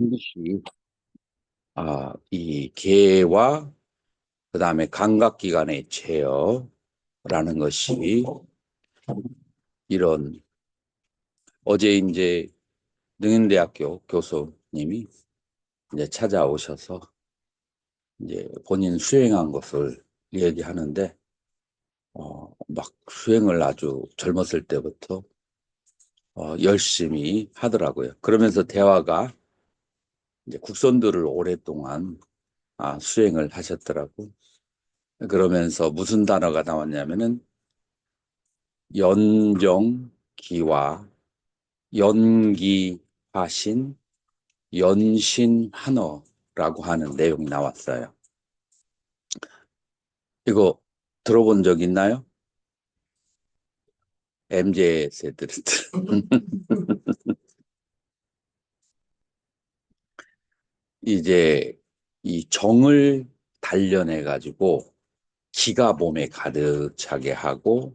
반드시 이 개와 그다음에 감각기관의 제어라는 것이 이런 어제 이제 능인대학교 교수님이 이제 찾아오셔서 이제 본인 수행한 것을 얘기하는데 막 수행을 아주 젊었을 때부터 열심히 하더라고요. 그러면서 대화가 이제 국선들을 오랫동안 수행을 하셨더라고. 그러면서 무슨 단어가 나왔냐면은 연정기와 연기화신, 연신환어라고 하는 내용이 나왔어요. 이거 들어본 적 있나요? MZ 세대들. 이제 이 정을 단련해 가지고 기가 몸에 가득 차게 하고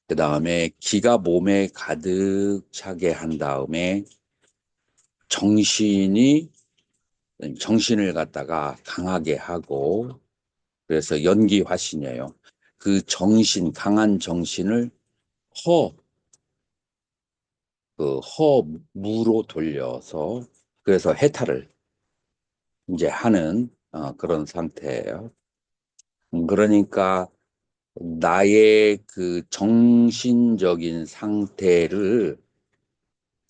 그 다음에 기가 몸에 가득 차게 한 다음에 정신이 정신을 갖다가 강하게 하고 그래서 연기화신이에요. 그 정신 강한 정신을 허 허무로 돌려서 그래서 해탈을 이제 하는 그런 상태예요. 그러니까 나의 그 정신적인 상태를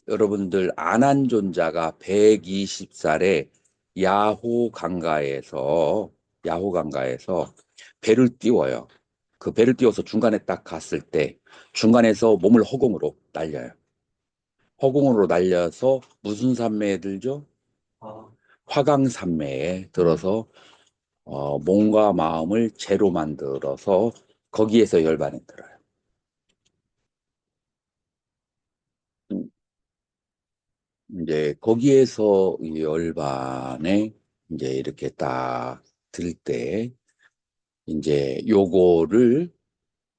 여러분들 안한존자가 120살에 야호강가에서 배를 띄워요. 그 배를 띄워서 중간에 딱 갔을 때 중간에서 몸을 허공으로 날려요. 허공으로 날려서 무슨 산매에 들죠? 화강산매에 들어서 몸과 마음을 제로 만들어서 거기에서 열반에 들어요. 음, 이제 거기에서 이 열반에 이제 이렇게 딱 들 때 이제 요거를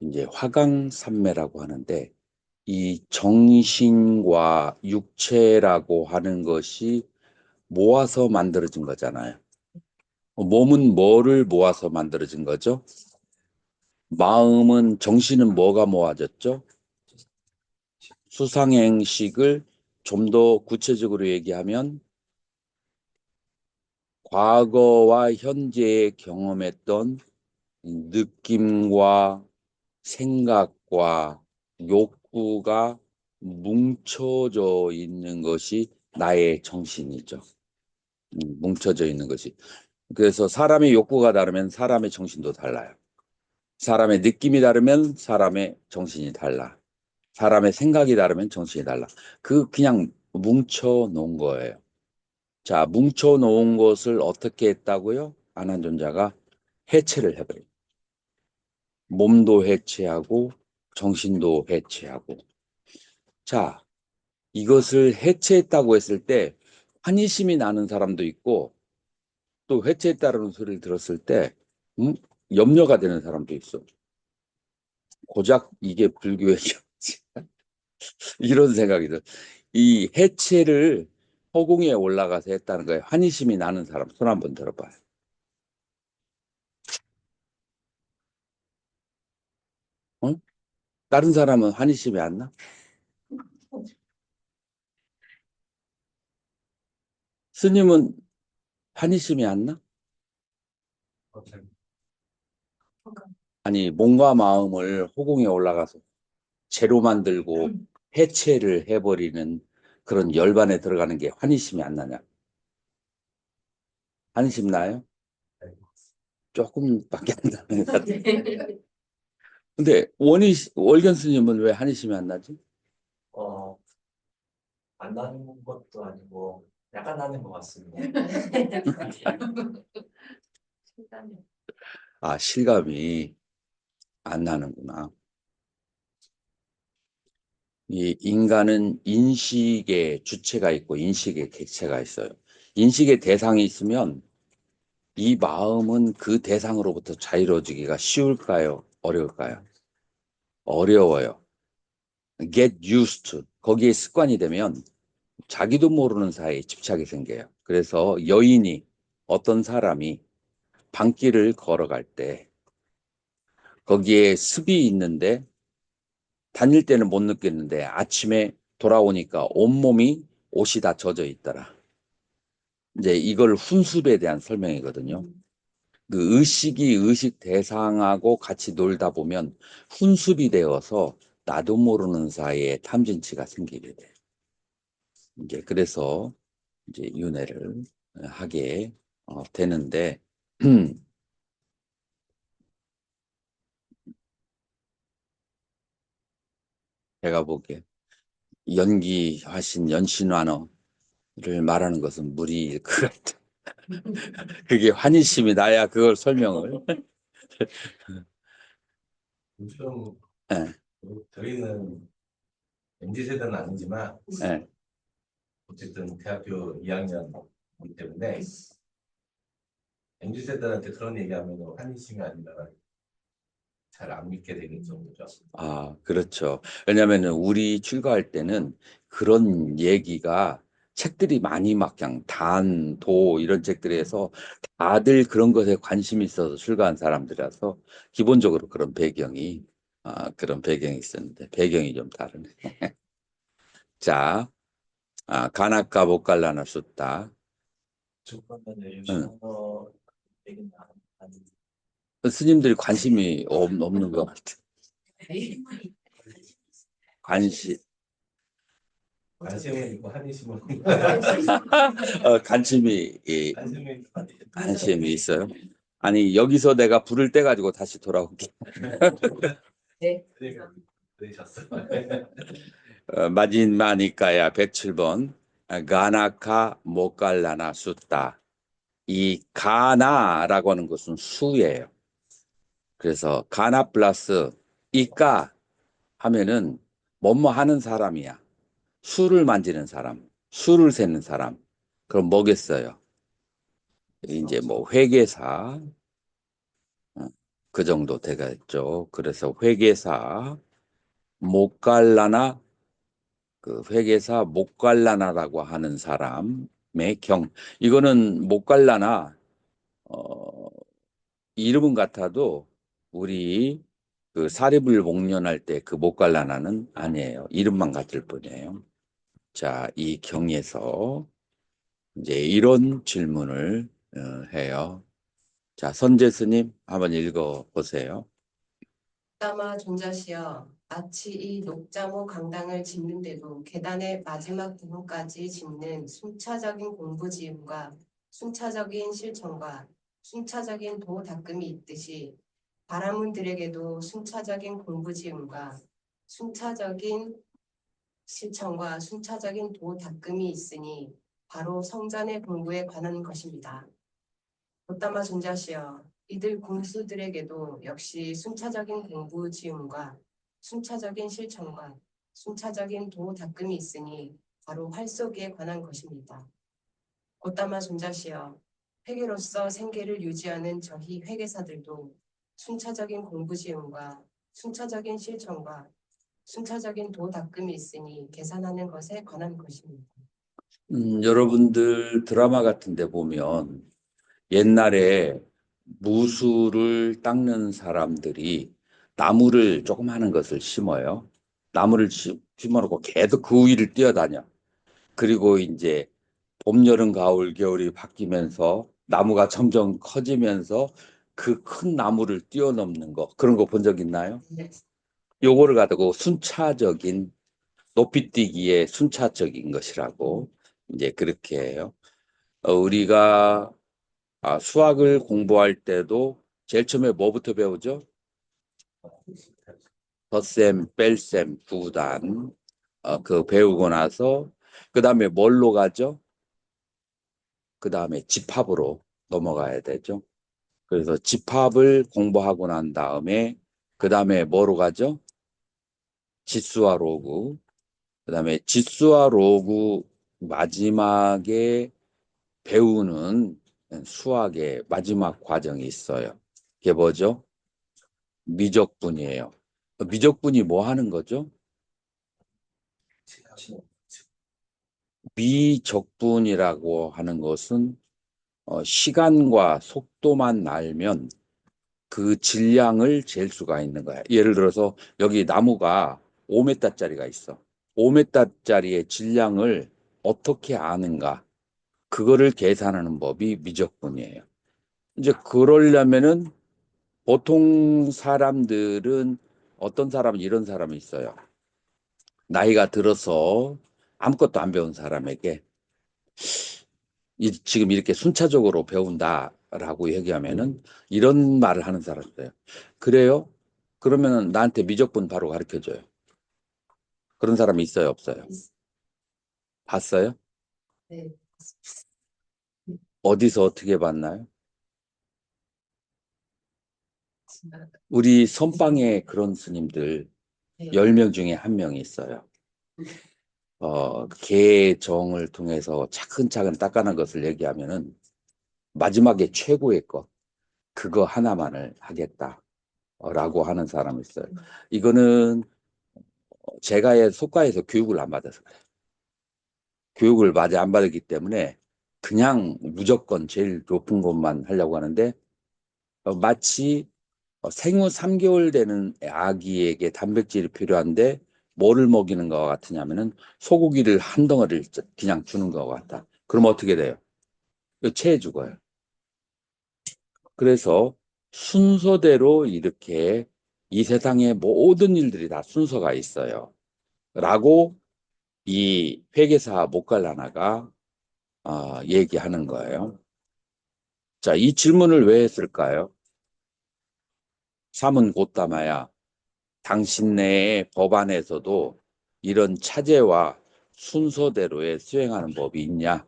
이제 화강산매라고 하는데 이 정신과 육체라고 하는 것이 모아서 만들어진 거잖아요. 몸은 뭐를 모아서 만들어진 거죠? 마음은 정신은 뭐가 모아졌죠? 수상행식을 좀 더 구체적으로 얘기하면 과거와 현재에 경험했던 느낌과 생각과 욕구가 뭉쳐져 있는 것이 나의 정신이죠. 뭉쳐져 있는 것이. 그래서 사람의 욕구가 다르면 사람의 정신도 달라요. 사람의 느낌이 다르면 사람의 정신이 달라. 사람의 생각이 다르면 정신이 달라. 그냥 뭉쳐 놓은 거예요. 자, 뭉쳐 놓은 것을 어떻게 했다고요? 안한존자가 해체를 해버려요. 몸도 해체하고 정신도 해체하고. 자, 이것을 해체했다고 했을 때 환희심이 나는 사람도 있고 또 해체했다는 소리를 들었을 때 음? 염려가 되는 사람도 있어. 고작 이게 불교의 이런 생각이 들어. 이 해체를 허공에 올라가서 했다는 거예요. 환희심이 나는 사람 손 한번 들어봐요. 어? 다른 사람은 환희심이 안 나? 스님은 환희심이 안 나? 아니 몸과 마음을 허공에 올라가서 재로 만들고 해체를 해버리는 그런 열반에 들어가는 게 환희심이 안 나냐? 환희심 나요? 조금밖에 안 나는 것 같아요. 근데 월견 스님은 왜 환희심이 안 나지? 어, 안 나는 것도 아니고 약간 나는 것 같습니다. 실감이 안 나는구나. 이 인간은 인식의 주체가 있고 인식의 객체가 있어요. 인식의 대상이 있으면 이 마음은 그 대상으로부터 자유로워지기가 쉬울까요? 어려울까요? 어려워요. Get used to. 거기에 습관이 되면 자기도 모르는 사이에 집착이 생겨요. 그래서 여인이 어떤 사람이 밤길을 걸어갈 때 거기에 습이 있는데 다닐 때는 못 느꼈는데 아침에 돌아오니까 온몸이 옷이 다 젖어 있더라. 이제 이걸 훈습에 대한 설명이거든요. 그 의식이 의식 대상하고 같이 놀다 보면 훈습이 되어서 나도 모르는 사이에 탐진치가 생기게 돼. 이제 그래서 이제 윤회를 하게 되는데 제가 보기에 연기하신 연신완어를 말하는 것은 무리일 것 같아. 그게 환희심이 나야 그걸 설명을. 요즘 예, 저희는 MZ세대는 아니지만 예. 어쨌든 대학교 2학년이기 때문에 MZ세대한테 그런 얘기하면 한심이 아니라 잘 안 믿게 되는 정도죠. 아, 그렇죠. 왜냐하면 우리 출가할 때는 그런 얘기가 책들이 많이 막 그냥 단, 도 이런 책들에서 다들 그런 것에 관심이 있어서 출가한 사람들이라서 기본적으로 그런 배경이 있었는데 배경이 좀 다르네. 자, 가나까 못 갈라나 숫다. 그러면 응. 유신호 얘기는 안 스님들이 관심이 없는 것 같아. 관심, 관심은 있고 한심은 관심이, 관심은 관심이 있어요. 아니, 여기서 내가 불을 떼가지고 다시 돌아올게. 네. 그러셨어. 마진마니까야 107번. 가나카 모갈라나 숫다. 이 가나라고 하는 것은 수예요. 그래서 가나 플러스 이까 하면은 뭐뭐 하는 사람이야. 수를 만지는 사람, 수를 세는 사람. 그럼 뭐겠어요? 이제 뭐 회계사, 그 정도 되겠죠. 그래서 회계사, 못갈라나, 그 회계사 못갈라나라고 하는 사람의 이거는 못갈라나, 어, 이름은 같아도 우리 그 사립을 목련할 때 그 못갈라나는 아니에요. 이름만 같을 뿐이에요. 자, 이 경에서 이제 이런 질문을 해요. 자, 선재 스님 한번 읽어 보세요. 다마 존자시여, 마치 이 녹자모 강당을 짓는데도 계단의 마지막 부분까지 짓는 순차적인 공부지음과 순차적인 실천과 순차적인 도 닦음이 있듯이 바라문들에게도 순차적인 공부지음과 순차적인 실천과 순차적인 도 닦음이 있으니 바로 성전의 공부에 관한 것입니다. 곧다마 존자시여, 이들 군수들에게도 역시 순차적인 공부 지음과 순차적인 실천과 순차적인 도 닦음이 있으니 바로 활쏘기에 관한 것입니다. 곧다마 존자시여, 회계로서 생계를 유지하는 저희 회계사들도 순차적인 공부 지음과 순차적인 실천과 순차적인 도 닦음이 있으니 계산하는 것에 관한 것입니다. 여러분들 드라마 같은 데 보면 옛날에 무술을 닦는 사람들이 나무를 조금 하는 것을 심어요. 나무를 심어놓고 계속 그 위를 뛰어다녀. 그리고 이제 봄, 여름, 가을, 겨울이 바뀌면서 나무가 점점 커지면서 그 큰 나무를 뛰어넘는 거 그런 거 본 적 있나요? 요거를 가지고 순차적인 높이뛰기의 순차적인 것이라고 이제 그렇게 해요. 우리가 수학을 공부할 때도 제일 처음에 뭐부터 배우죠? 덧셈, 뺄셈, 구단 그 배우고 나서 그 다음에 뭘로 가죠? 그 다음에 집합으로 넘어가야 되죠. 그래서 집합을 공부하고 난 다음에 그 다음에 뭐로 가죠? 지수와 로그. 그 다음에 지수와 로그 마지막에 배우는 수학의 마지막 과정이 있어요. 그게 뭐죠? 미적분이에요. 미적분이 뭐 하는 거죠? 미적분이라고 하는 것은 시간과 속도만 알면 그 질량을 잴 수가 있는 거야. 예를 들어서 여기 나무가 5m짜리가 있어. 5m짜리의 질량을 어떻게 아는가? 그거를 계산하는 법이 미적분이에요. 이제 그러려면은 보통 사람들은 어떤 사람은 이런 사람이 있어요. 나이가 들어서 아무것도 안 배운 사람에게 지금 이렇게 순차적으로 배운다라고 얘기하면은 이런 말을 하는 사람이 있어요. 그래요? 그러면은 나한테 미적분 바로 가르쳐 줘요. 그런 사람이 있어요, 없어요? 봤어요? 네. 어디서 어떻게 봤나요? 우리 선방에 그런 스님들 네. 10명 중에 한 명이 있어요. 개정을 통해서 차근차근 닦아낸 것을 얘기하면은 마지막에 최고의 것, 그거 하나만을 하겠다라고 하는 사람이 있어요. 이거는 제가 속과에서 교육을 안 받아서 그래요. 교육을 많이 안 받았기 때문에 그냥 무조건 제일 높은 것만 하려고 하는데 마치 생후 3개월 되는 아기에게 단백질이 필요한데 뭐를 먹이는 것과 같으냐면은 소고기를 한 덩어리를 그냥 주는 것 같다. 그럼 어떻게 돼요? 이거 체해 죽어요. 그래서 순서대로 이렇게 이 세상의 모든 일들이 다 순서가 있어요. 라고 이 회계사 모칼라나가 얘기하는 거예요. 자, 이 질문을 왜 했을까요? 삼은 곧다마야 당신네의 법안에서도 이런 차제와 순서대로의 수행하는 법이 있냐?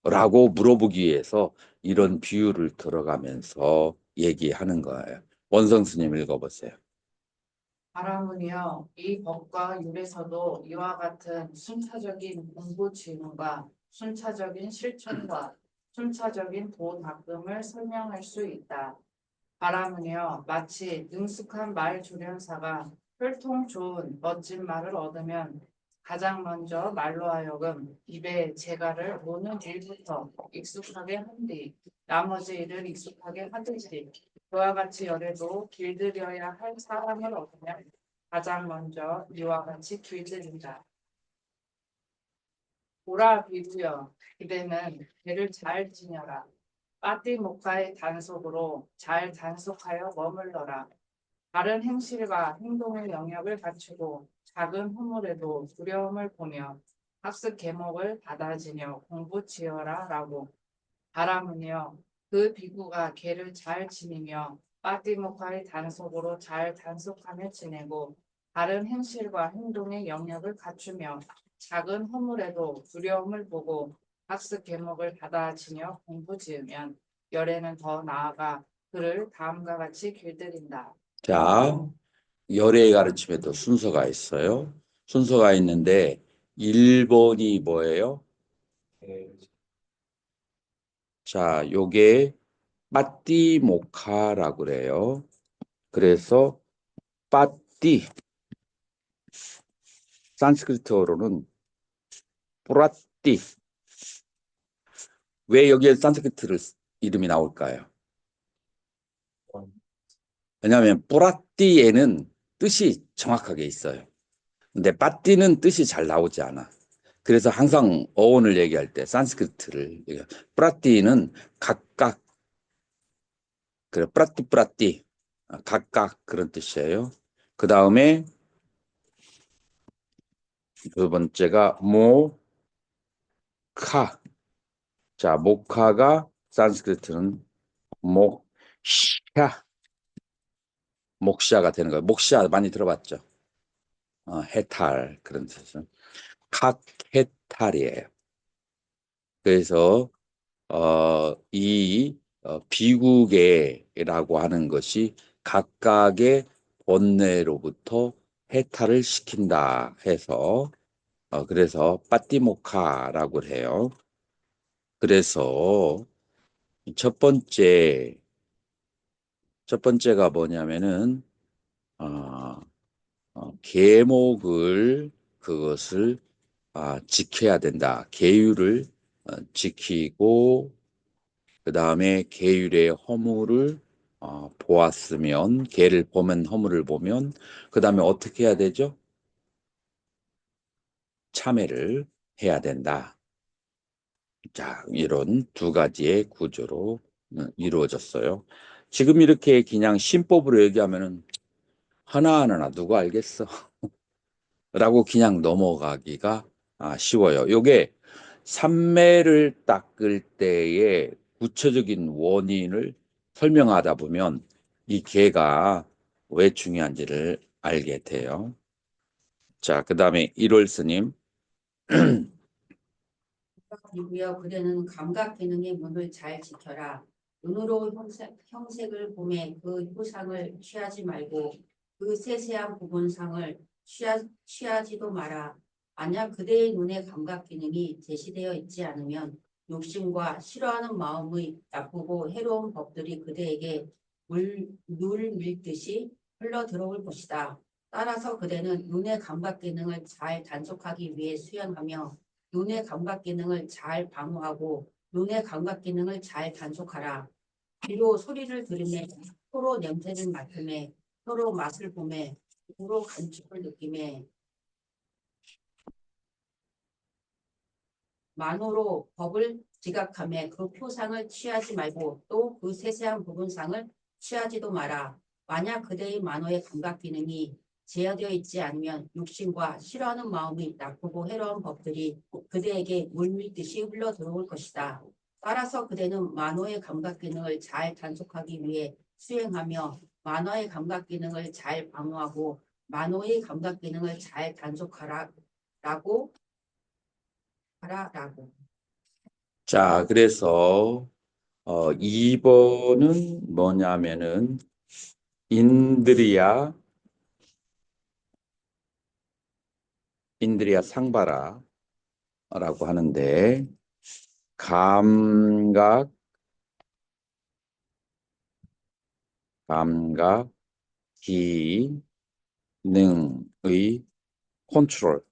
라고 물어보기 위해서 이런 비유를 들어가면서 얘기하는 거예요. 원성 스님 읽어보세요. 바라무니여, 이 법과 율에서도 이와 같은 순차적인 공부 질문과 순차적인 실천과 순차적인 도 닦음을 설명할 수 있다. 바라무니여, 마치 능숙한 말 조련사가 혈통 좋은 멋진 말을 얻으면 가장 먼저 말로 하여금 입에 재갈을 모는 일부터 익숙하게 한 뒤 나머지 일을 익숙하게 하듯이 그와 같이 열에도 길들여야 할 사람을 얻으면 가장 먼저 이와 같이 길들인다. 보라 비두여, 그대는 배를 잘 지녀라. 빠띠모카의 단속으로 잘 단속하여 머물러라. 다른 행실과 행동의 영역을 갖추고 작은 허물에도 두려움을 보며 학습 계목을 받아지며 공부 지어라 라고. 바라무니여, 그 비구가 개를 잘 지니며 빠띠모카의 단속으로 잘 단속하며 지내고 다른 행실과 행동의 영역을 갖추며 작은 허물에도 두려움을 보고 학습 계목을 받아지며 공부 지으면 열에는 더 나아가 그를 다음과 같이 길들인다. 자, 열의 가르침에도 순서가 있어요. 순서가 있는데 1번이 뭐예요? 네. 자, 요게 빠띠모카라고 그래요. 그래서 빠띠 산스크리트어로는 뿌라띠. 왜 여기에 산스크리트 이름이 나올까요? 왜냐하면 뿌라띠에는 뜻이 정확하게 있어요. 근데 빠띠는 뜻이 잘 나오지 않아. 그래서 항상 어원을 얘기할 때 산스크리트를 뿌라띠는 각각, 그래 뿌라띠 각각 그런 뜻이에요. 그 다음에 두 번째가 모카. 자, 모카가 산스크리트는 목샤, 목샤가 되는 거예요. 목샤 많이 들어봤죠? 해탈 그런 뜻은 각해탈이에요. 그래서 이 비구계라고 하는 것이 각각의 번뇌로부터 해탈을 시킨다 해서 그래서 빠띠모카라고 해요. 그래서 첫 번째가 뭐냐면은 계목을 그것을 지켜야 된다. 계율을 지키고 그 다음에 계율의 허물을 보았으면 계를 보면 허물을 보면 그 다음에 어떻게 해야 되죠? 참회를 해야 된다. 자, 이런 두 가지의 구조로 이루어졌어요. 지금 이렇게 그냥 신법으로 얘기하면은 하나하나 누가 알겠어? 라고 그냥 넘어가기가 쉬워요. 요게 삼매를 닦을 때의 구체적인 원인을 설명하다 보면 이 개가 왜 중요한지를 알게 돼요. 자, 그 다음에 1월 스님. 이고요. 그대는 감각 기능의 문을 잘 지켜라. 눈으로 형색을 보매 그 효상을 취하지 말고 그 세세한 부분상을 취하지도 마라. 만약 그대의 눈의 감각 기능이 제시되어 있지 않으면 욕심과 싫어하는 마음의 나쁘고 해로운 법들이 그대에게 물 밀듯이 흘러 들어올 것이다. 따라서 그대는 눈의 감각 기능을 잘 단속하기 위해 수행하며 눈의 감각 기능을 잘 방어하고 눈의 감각 기능을 잘 단속하라. 귀로 소리를 들으며 코로 냄새를 맡으며 혀로 맛을 보며 입으로 감촉을 느끼며 만호로 법을 지각하며 그 표상을 취하지 말고 또 그 세세한 부분상을 취하지도 마라. 만약 그대의 만호의 감각 기능이 제어되어 있지 않으면 욕심과 싫어하는 마음이 나쁘고 해로운 법들이 그대에게 물밀듯이 흘러 들어올 것이다. 따라서 그대는 만호의 감각 기능을 잘 단속하기 위해 수행하며 만호의 감각 기능을 잘 방어하고 만호의 감각 기능을 잘 단속하라라고 하라라고. 자, 그래서 2번은 뭐냐면은 인드리야 상바라라고 하는데 감각 기능의 컨트롤,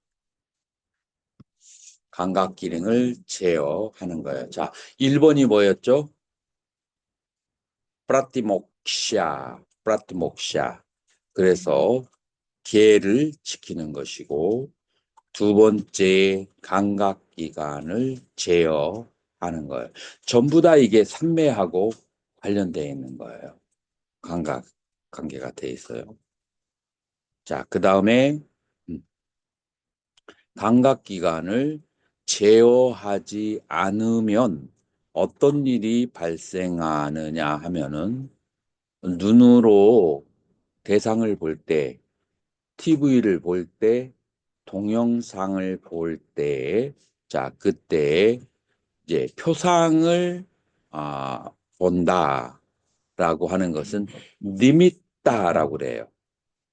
감각 기능을 제어하는 거예요. 자, 1번이 뭐였죠? 프라티목샤. 그래서 계를 지키는 것이고 두 번째 감각 기관을 제어하는 거예요. 전부 다 이게 삼매하고 관련되어 있는 거예요. 감각 관계가 돼 있어요. 자, 그 다음에 감각 기관을 제어하지 않으면 어떤 일이 발생하느냐 하면은 눈으로 대상을 볼 때, TV를 볼 때, 동영상을 볼 때, 자, 그때 이제 표상을 본다라고 하는 것은 니미따라고 그래요.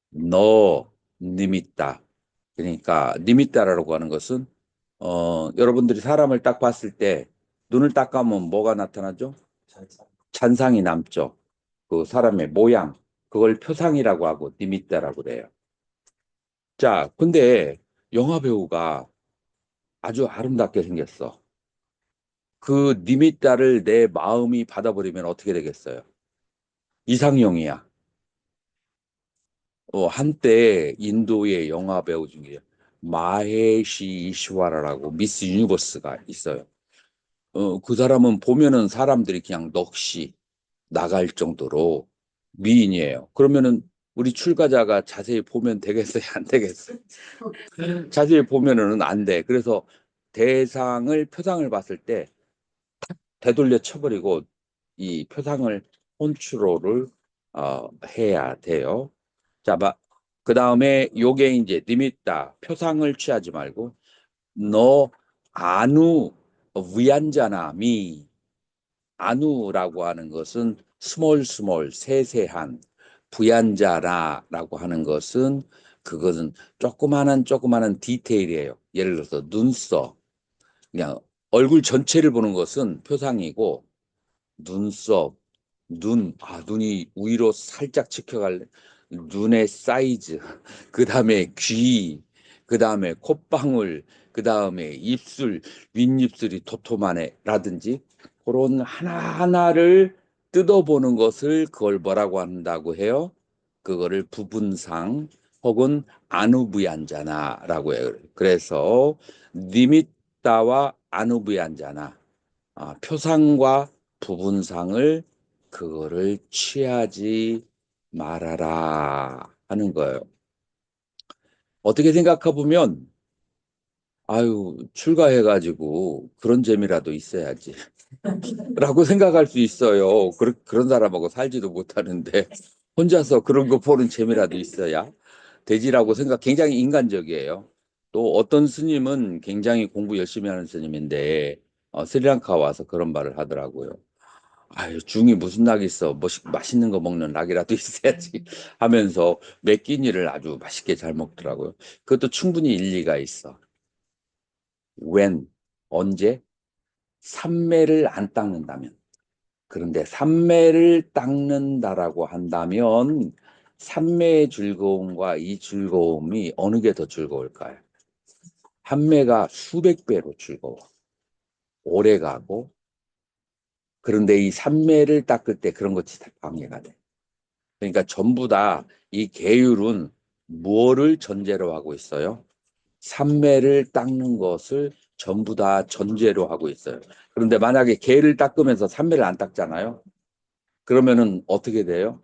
너 니미따. 그러니까 니미따라고 하는 것은 여러분들이 사람을 딱 봤을 때 눈을 딱 감으면 뭐가 나타나죠? 잔상이 남죠. 그 사람의 모양, 그걸 표상이라고 하고 니미따라고 그래요. 자, 근데 영화 배우가 아주 아름답게 생겼어. 그 니미따를 내 마음이 받아버리면 어떻게 되겠어요? 이상형이야. 한때 인도의 영화 배우 중에 마헤시 이슈와라라고 미스 유니버스가 있어요. 그 사람은 보면은 사람들이 그냥 넋이 나갈 정도로 미인이에요. 그러면은 우리 출가자가 자세히 보면 되겠어요? 안 되겠어요? 자세히 보면은 안 돼. 그래서 표상을 봤을 때 되돌려 쳐버리고 이 표상을 컨트롤을 해야 돼요. 자, 그 다음에 요게 이제 니미따 표상을 취하지 말고 너 아누 위안자나미 아누라고 하는 것은 스몰 세세한 부얀자라라고 하는 것은 그것은 조그마한 디테일이에요. 예를 들어서 눈썹 그냥 얼굴 전체를 보는 것은 표상이고 눈썹 눈이 위로 살짝 치켜갈래 눈의 사이즈 그 다음에 귀 그 다음에 콧방울 그 다음에 입술, 윗입술이 도톰하네라든지 그런 하나하나를 뜯어보는 것을 그걸 뭐라고 한다고 해요? 그거를 부분상 혹은 아누부얀자나라고 해요. 그래서 니미따와 아누부얀자나, 표상과 부분상을 그거를 취하지 말아라 하는 거예요. 어떻게 생각해 보면 아유 출가해가지고 그런 재미라도 있어야지 라고 생각할 수 있어요. 그런 사람하고 살지도 못하는데 혼자서 그런 거 보는 재미라도 있어야 되지라고 생각. 굉장히 인간적이에요. 또 어떤 스님은 굉장히 공부 열심히 하는 스님인데 스리랑카 와서 그런 말을 하더라고요. 아유, 중이 무슨 낙이 있어. 맛있는 거 먹는 낙이라도 있어야지 하면서 매 끼니를 아주 맛있게 잘 먹더라고요. 그것도 충분히 일리가 있어. when, 언제? 삼매를 안 닦는다면. 그런데 삼매를 닦는다라고 한다면 삼매의 즐거움과 이 즐거움이 어느 게 더 즐거울까요? 삼매가 수백 배로 즐거워. 오래 가고. 그런데 이 삼매를 닦을 때 그런 것이 다 방해가 돼. 그러니까 전부 다 이 계율은 무엇을 전제로 하고 있어요? 삼매를 닦는 것을 전부 다 전제로 하고 있어요. 그런데 만약에 개를 닦으면서 삼매를 안 닦잖아요. 그러면은 어떻게 돼요?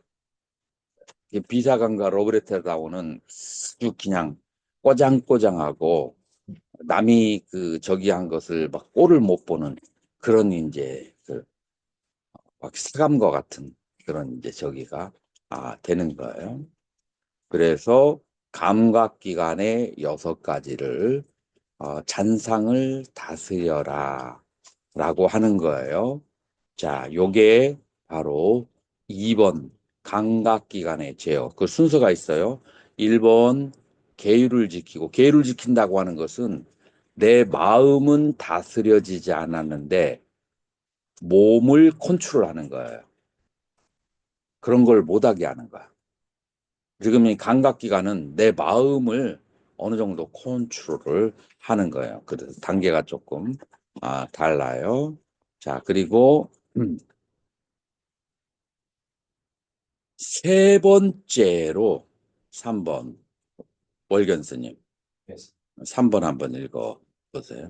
비사관과 로베르타다오는 아주 그냥 꼬장꼬장하고 남이 그 저기 한 것을 막 꼴을 못 보는 그런 이제 막 사감과 같은 그런 이제 저기가 되는 거예요. 그래서 감각기관의 6가지를 잔상을 다스려라 라고 하는 거예요. 자, 요게 바로 2번 감각기관의 제어. 그 순서가 있어요. 1번 계율을 지키고, 계율을 지킨다고 하는 것은 내 마음은 다스려지지 않았는데 몸을 컨트롤하는 거예요. 그런 걸 못하게 하는 거야. 지금 이 감각기관은 내 마음을 어느 정도 컨트롤을 하는 거예요. 그래서 단계가 조금 달라요. 자, 그리고 세 번째로 3번 월견 스님 그래서 3번 한번 읽어 보세요.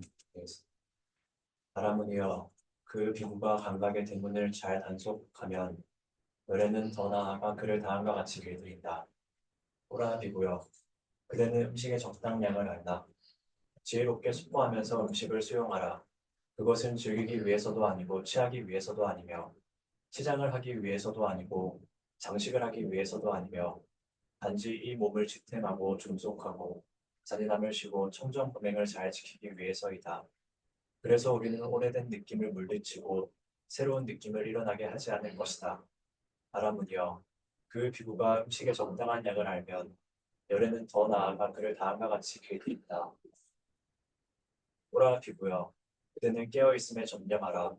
바라무니여 그 비구가 감각의 대문을 잘 단속하면 너래는 더 나아가 그를 다음과 같이 길들인다. 오라 비구여 그대는 음식의 적당량을 알라. 지혜롭게 숙고하면서 음식을 수용하라. 그것은 즐기기 위해서도 아니고 취하기 위해서도 아니며 치장을 하기 위해서도 아니고 장식을 하기 위해서도 아니며 단지 이 몸을 지템하고 존속하고 잔인함을 쉬고 청정범행을 잘 지키기 위해서이다. 그래서 우리는 오래된 느낌을 물리치고 새로운 느낌을 일어나게 하지 않을 것이다. 바라무니여 그 비구가 음식의 적당한 양을 알면 열에는 더 나아가 그를 다음과 같이 길들인다. 오라 비구여 그대는 깨어있음에 전념하라.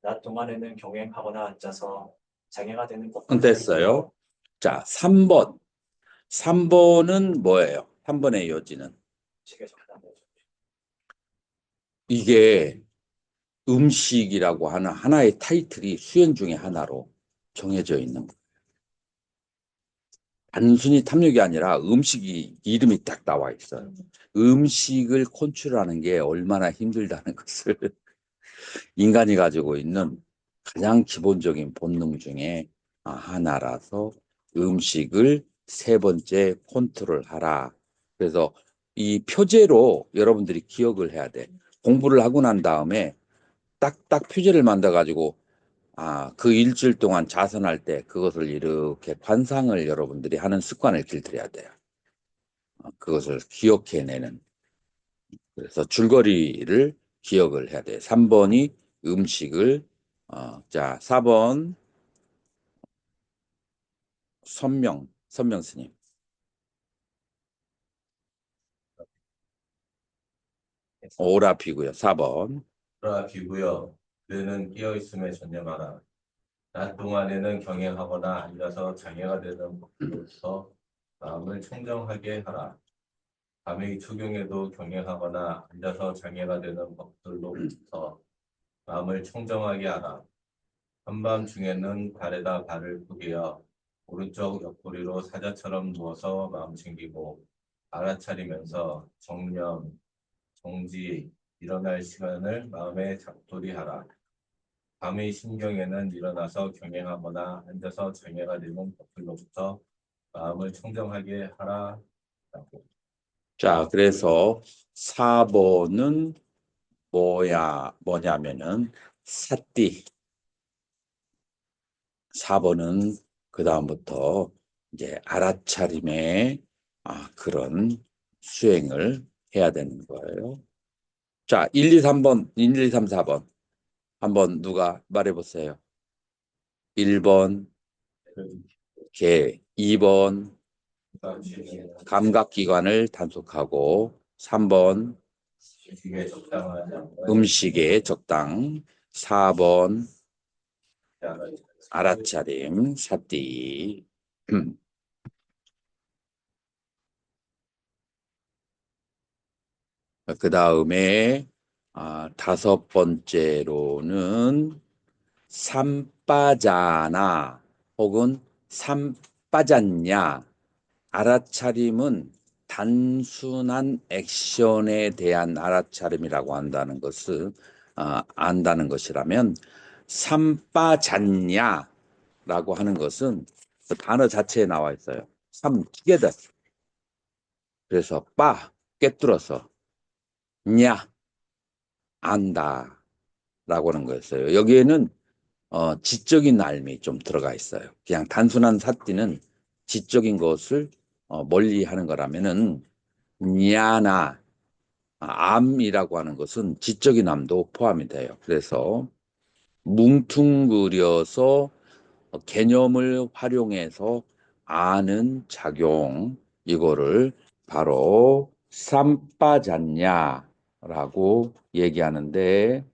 낮 동안에는 경행하거나 앉아서 장애가 되는 법을 됐어요. 자, 3번. 3번은 뭐예요? 3번의 요지는 음식의 적당한 이게 음식이라고 하는 하나의 타이틀이 수행 중에 하나로 정해져 있는 거예요. 단순히 탐욕이 아니라 음식이 이름이 딱 나와 있어요. 음식을 컨트롤하는 게 얼마나 힘들다는 것을 인간이 가지고 있는 가장 기본적인 본능 중에 하나라서 음식을 세 번째 컨트롤하라. 그래서 이 표제로 여러분들이 기억을 해야 돼. 공부를 하고 난 다음에 딱딱 표제를 만들어 가지고 그 일주일 동안 자선할 때 그것을 이렇게 관상을 여러분들이 하는 습관을 길들여야 돼요. 그것을 기억해내는. 그래서 줄거리를 기억을 해야 돼요. 3번이 음식을, 자, 4번 선명 스님. 오라피고요. 4번. 오라 비구여 그대는 깨어있음에 전념하라. 낮 동안에는 경행하거나 앉아서 장애가 되는 법으로서 마음을 청정하게 하라. 밤의 추경에도 경영하거나 앉아서 장애가 되는 법들로부터 마음을 청정하게 하라. 한밤중에는 발에다 발을 구겨 오른쪽 옆구리로 사자처럼 누워서 마음 챙기고 알아차리면서 정념, 정지, 일어날 시간을 마음에 잡돌이하라. 밤의 신경에는 일어나서 경행하거나 앉아서 장애가 되는 것들로부터 마음을 청정하게 하라. 자, 그래서 4번은 뭐냐면은 사띠. 4번은 그 다음부터 이제 알아차림의 그런 수행을 해야 되는 거예요. 자, 1, 2, 3번, 1, 2, 3, 4번. 한번 누가 말해보세요. 1번, 개. 2번, 감각기관을 단속하고. 3번, 음식에 적당하지 음식에 적당. 4번, 않은 알아차림, 사띠. 그 다음에 5번째로는 삼빠자나 혹은 삼빠졌냐. 알아차림은 단순한 액션에 대한 알아차림이라고 한다는 것을 안다는 것이라면 삼빠졌냐라고 하는 것은 그 단어 자체에 나와 있어요. 삼 together. 그래서 꿰뚫어서 냐 안다 라고 하는 거였어요. 여기에는 지적인 알미 좀 들어가 있어요. 그냥 단순한 사띠는 지적인 것을 멀리 하는 거라면은 냐나 암이라고 하는 것은 지적인 암도 포함이 돼요. 그래서 뭉퉁그려서 개념을 활용해서 아는 작용, 이거를 바로 삼빠잤냐라고 얘기하는데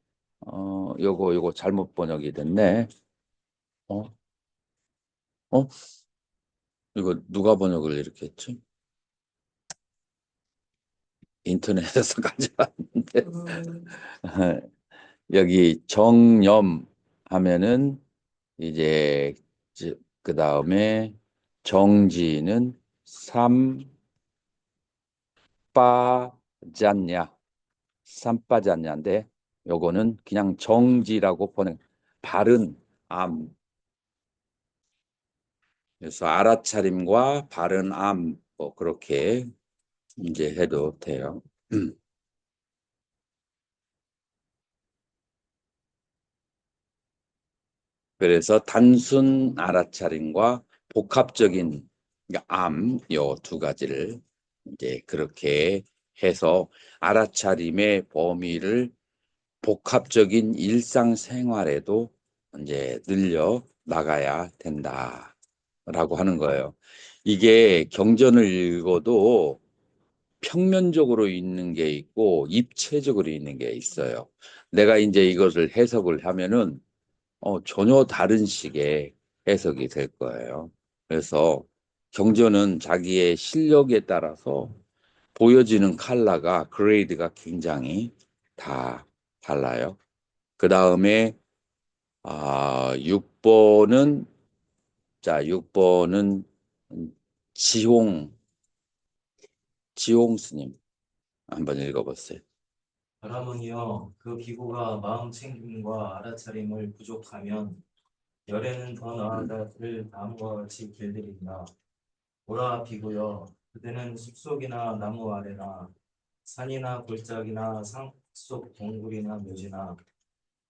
요거 잘못 번역이 됐네. 어? 어? 이거 누가 번역을 이렇게 했지? 인터넷에서 가져왔는데 여기 정념 하면은 이제 그 다음에 정지는 삼빠졌냐 삼빠졌냐인데 요거는 그냥 정지라고 보내 바른 암. 그래서 알아차림과 바른 암 뭐 그렇게 이제 해도 돼요. 그래서 단순 알아차림과 복합적인 암, 요 두 가지를 이제 그렇게 해서 알아차림의 범위를 복합적인 일상생활에도 이제 늘려 나가야 된다라고 하는 거예요. 이게 경전을 읽어도 평면적으로 있는 게 있고 입체적으로 있는 게 있어요. 내가 이제 이것을 해석을 하면은 전혀 다른 식의 해석이 될 거예요. 그래서 경전은 자기의 실력에 따라서 보여지는 컬러가 그레이드가 굉장히 다 달라요. 그 다음에 6번은 자 6번은 지홍 스님 한번 읽어보세요. 바라보니여 그 비구가 마음 챙김과 알아차림을 부족하면 열에는 더 나아가 그를 다음과 같이 길들인다. 보라 비구여 그대는 숲속이나 나무 아래나 산이나 골짜기나 산속 동굴이나 묘지나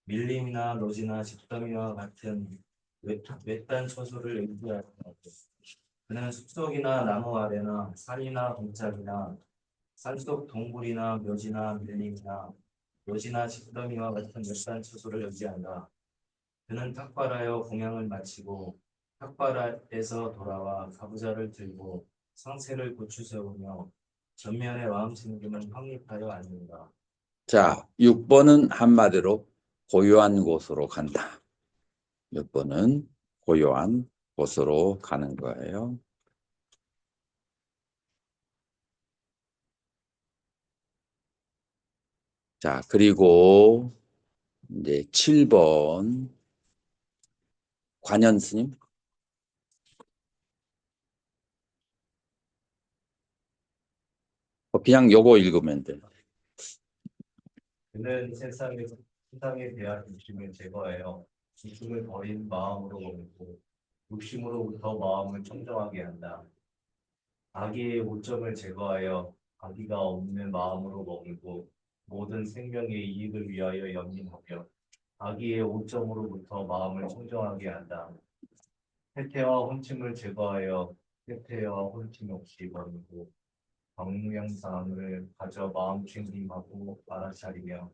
밀림이나 노지나 집더미와 같은 외딴 처소를 의지하지 말고 그는 숲속이나 나무 아래나 산이나 골짜기나 산속 동굴이나 묘지나 밀림이나 노지나 집더미와 같은 외딴 처소를 의지한다. 그는 탁발하여 공양을 마치고 탁발에서 돌아와 가부좌를 들고 상체를 고추 세우며 전면에 마음 챙김을 확립하여 앉는다. 자 6번은 한마디로 고요한 곳으로 간다. 6번은 고요한 곳으로 가는 거예요. 자, 그리고 이제 7번 관현 스님. 그냥 요거 읽으면 돼. 그는 세상에 대한 욕심을 제거하여 욕심을 버린 마음으로 먹고 욕심으로부터 마음을 청정하게 한다. 악의 오점을 제거하여 악의가 없는 마음으로 머물고 모든 생명의 이익을 위하여 연민하며 악의의 오점으로부터 마음을 청정하게 한다. 해태와 혼침을 제거하여 해태와 혼침 없이 머물고 방향상을 가져 마음 챙김하고 알아차리며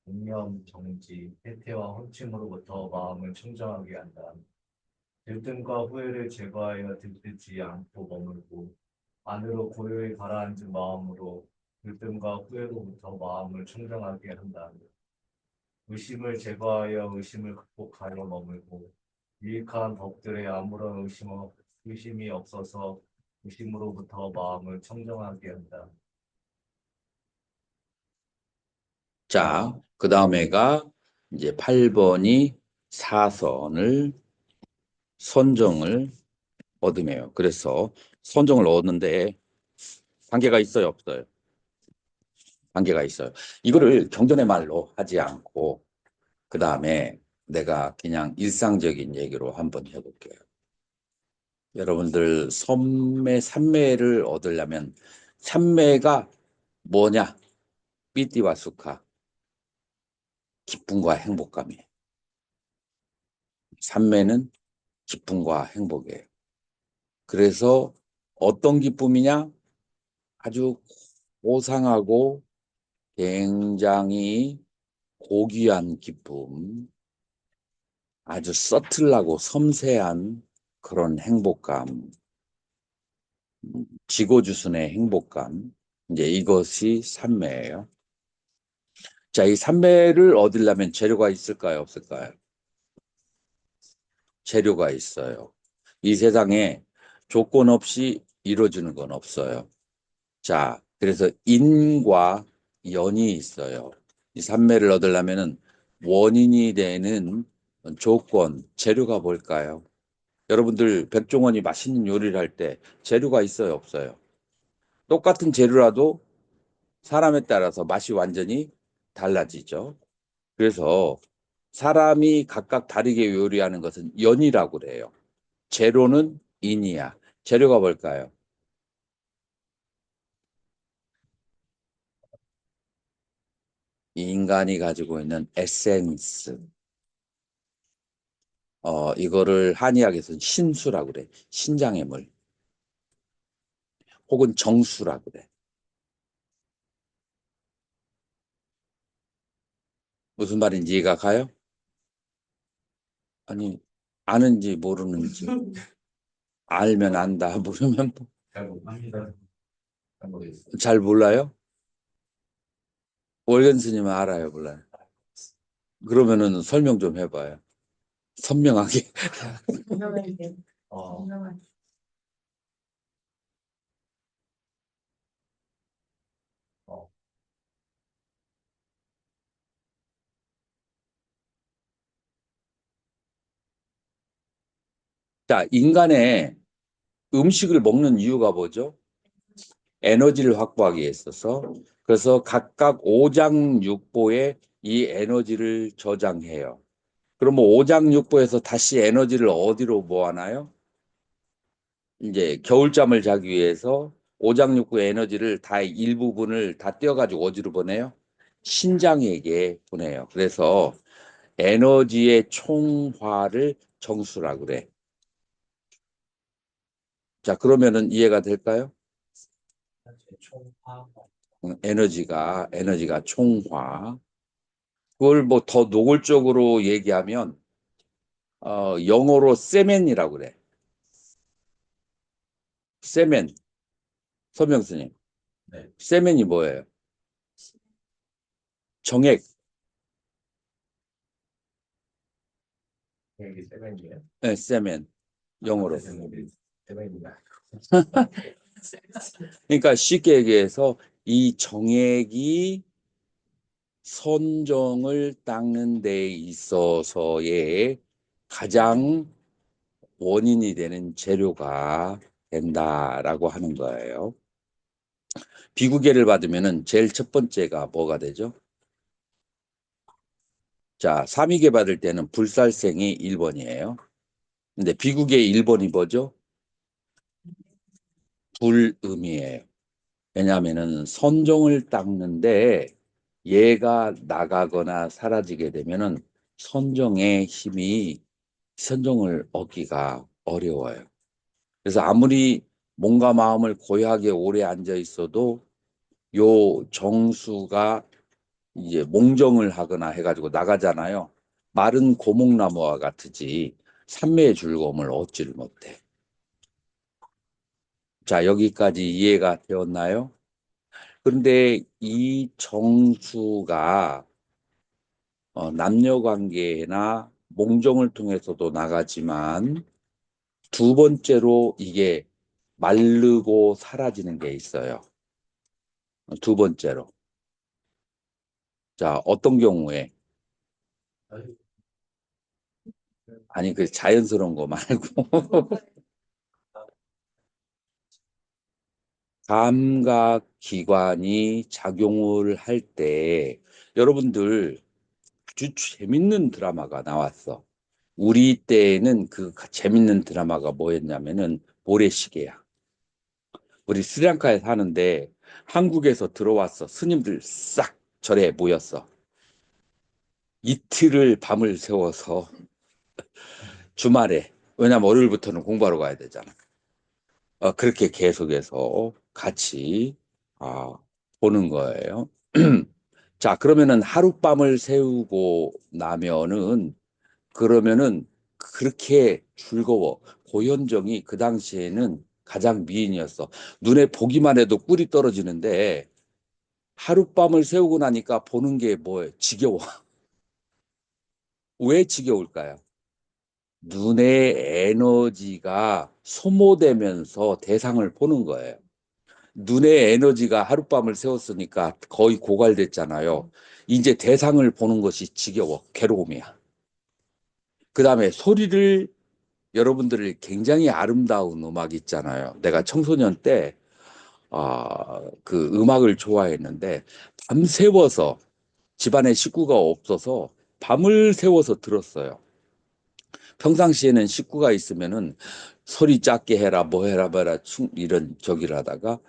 묵념 정지 해태와 혼침으로부터 마음을 청정하게 한다. 들뜸과 후회를 제거하여 들뜨지 않고 머물고 안으로 고요히 가라앉은 마음으로 들뜸과 후회로부터 마음을 청정하게 한다. 의심을 제거하여 의심을 극복하여 머물고 유익한 법들에 아무런 의심이 없어서 의심으로부터 마음을 청정하게 한다. 자, 그 다음에가 이제 8번이 사선을 선정을 얻으며요. 그래서 선정을 얻는데 관계가 있어요, 없어요? 관계가 있어요. 이거를 경전의 말로 하지 않고 그 다음에 내가 그냥 일상적인 얘기로 한번 해볼게요. 여러분들 삼매를 얻으려면 삼매가 뭐냐? 삐띠와 수카, 기쁨과 행복감이에요. 삼매는 기쁨과 행복이에요. 그래서 어떤 기쁨이냐? 아주 고상하고 굉장히 고귀한 기쁨, 아주 서툴하고 섬세한 그런 행복감, 지고주순의 행복감, 이제 이것이 삼매예요. 자, 이 삼매를 얻으려면 재료가 있을까요, 없을까요? 재료가 있어요. 이 세상에 조건 없이 이루어지는 건 없어요. 자, 그래서 인과 연이 있어요. 이 삼매를 얻으려면은 원인이 되는 조건, 재료가 뭘까요? 여러분들 백종원이 맛있는 요리를 할 때 재료가 있어요, 없어요? 똑같은 재료라도 사람에 따라서 맛이 완전히 달라지죠. 그래서 사람이 각각 다르게 요리하는 것은 연이라고 그래요. 재료는 인이야. 재료가 뭘까요? 인간이 가지고 있는 에센스. 이거를 한의학에서는 신수라고 그래. 신장의 물. 혹은 정수라고 그래. 무슨 말인지 이해가 가요? 아니, 아는지 모르는지. 알면 안다. 모르면 잘 못합니다. 잘 모르겠어요. 잘 몰라요? 월견 스님은 알아요, 몰라요? 그러면은 설명 좀 해봐요. 선명하게. 어, 어, 자, 인간의 음식을 먹는 이유가 뭐죠? 에너지를 확보하기 위해 있어서. 그래서 각각 오장육부에 이 에너지를 저장해요. 그러면 오장육부에서 다시 에너지를 어디로 모아나요? 이제 겨울잠을 자기 위해서 오장육부의 에너지를 다 일부분을 다 떼어가지고 어디로 보내요? 신장에게 보내요. 그래서 에너지의 총화를 정수라고 그래. 자, 그러면은 이해가 될까요? 총파 에너지가 총화. 그걸 뭐 더 노골적으로 얘기하면 영어로 세멘이라고 그래. 세멘. 서명스님. 네. 세멘이 뭐예요? 정액. 여기 세븐이에요. 네, 세멘. 영어로. 세븐입니다. 그러니까 쉽게 얘기해서 이 정액이 선정을 닦는 데 있어서의 가장 원인이 되는 재료가 된다라고 하는 거예요. 비구계를 받으면은 제일 첫 번째가 뭐가 되죠? 자, 삼위계 받을 때는 불살생이 1번이에요. 근데 비구계 1번이 뭐죠? 불음이에요. 왜냐하면은 선정을 닦는데 얘가 나가거나 사라지게 되면은 선정을 얻기가 어려워요. 그래서 아무리 몸과 마음을 고요하게 오래 앉아 있어도 요 정수가 이제 몽정을 하거나 해가지고 나가잖아요. 마른 고목나무와 같으지 삼매의 즐거움을 얻지를 못해. 자, 여기까지 이해가 되었나요? 그런데 이 정수가 남녀 관계나 몽정을 통해서도 나가지만 두 번째로 이게 마르고 사라지는 게 있어요. 두 번째로. 자, 어떤 경우에? 아니, 그 자연스러운 거 말고. 감각기관이 작용을 할 때, 여러분들 아주 재밌는 드라마가 나왔어. 우리 때에는 그 재밌는 드라마가 뭐였냐면은 모래시계야. 우리 스리랑카에 사는데 한국에서 들어왔어. 스님들 싹 절에 모였어. 이틀을 밤을 새워서 주말에, 왜냐면 월요일부터는 공부하러 가야 되잖아. 그렇게 계속해서 같이 보는 거예요. 자, 그러면은 하룻밤을 새우고 나면은 그러면은 그렇게 즐거워. 고현정이 그 당시에는 가장 미인이었어. 눈에 보기만 해도 꿀이 떨어지는데 하룻밤을 새우고 나니까 보는 게 뭐예요? 지겨워. 왜 지겨울까요? 눈의 에너지가 소모되면서 대상을 보는 거예요. 눈의 에너지가 하룻밤을 새웠으니까 거의 고갈됐잖아요. 이제 대상을 보는 것이 지겨워. 괴로움이야. 그 다음에 소리를 여러분들 굉장히 아름다운 음악 있잖아요. 내가 청소년 때, 그 음악을 좋아했는데, 밤새워서 집안에 식구가 없어서 밤을 새워서 들었어요. 평상시에는 식구가 있으면은 소리 작게 해라, 뭐 해라, 뭐 해라, 이런 저기를 하다가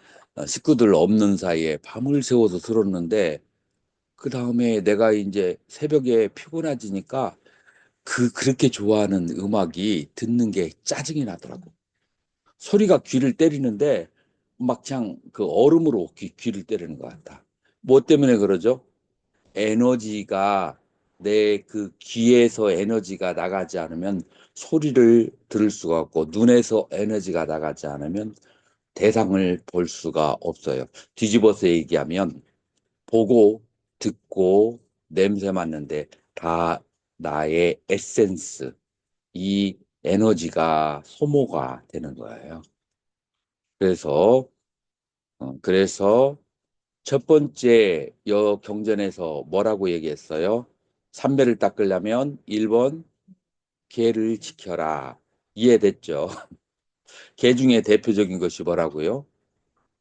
식구들 없는 사이에 밤을 새워서 들었는데, 그 다음에 내가 이제 새벽에 피곤해지니까 그렇게 좋아하는 음악이 듣는 게 짜증이 나더라고. 소리가 귀를 때리는데 막 그냥 그 얼음으로 귀를 때리는 것 같다. 뭐 때문에 그러죠? 에너지가 내 그 귀에서 에너지가 나가지 않으면 소리를 들을 수가 없고 눈에서 에너지가 나가지 않으면 대상을 볼 수가 없어요. 뒤집어서 얘기하면 보고 듣고 냄새 맡는데 다 나의 에센스, 이 에너지가 소모가 되는 거예요. 그래서 첫 번째 경전에서 뭐라고 얘기했어요? 삼배를 닦으려면 1번 계를 지켜라. 이해됐죠? 계 중에 대표적인 것이 뭐라고요?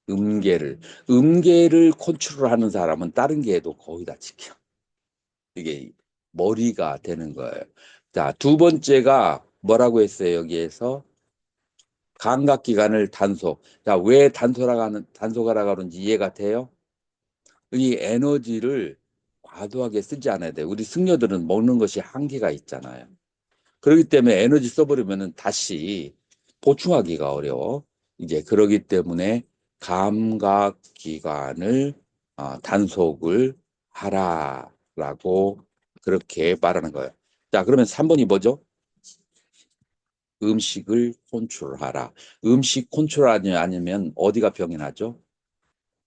음계를. 음계를 컨트롤하는 사람은 다른 계도 거의 다 지켜. 이게 머리가 되는 거예요. 자, 두 번째가 뭐라고 했어요? 여기에서 감각기관을 단속. 자, 왜 단속하라고 하는지 이해가 돼요? 이 에너지를 과도하게 쓰지 않아야 돼. 우리 승려들은 먹는 것이 한계가 있잖아요. 그렇기 때문에 에너지 써버리면 다시 보충하기가 어려워. 이제 그러기 때문에 감각기관을 단속을 하라라고 그렇게 말하는 거예요. 자, 그러면 3번이 뭐죠? 음식을 컨트롤하라. 음식 컨트롤하지 않으면 어디가 병이 나죠?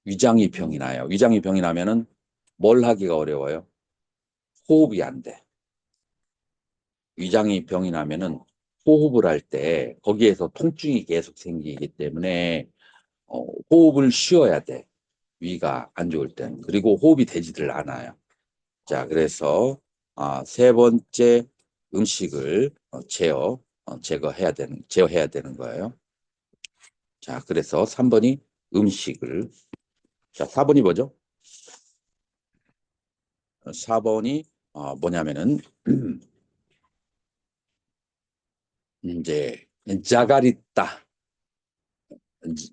위장이 병이 나요. 위장이 병이 나면은 뭘 하기가 어려워요? 호흡이 안 돼. 위장이 병이 나면은 호흡을 할 때 거기에서 통증이 계속 생기기 때문에 호흡을 쉬어야 돼. 위가 안 좋을 때는. 그리고 호흡이 되지를 않아요. 자, 그래서 세 번째 음식을 제어해야 되는 거예요. 자, 그래서 3번이 음식을. 자, 4번이 뭐죠? 4번이 뭐냐면은 이제 자가리따.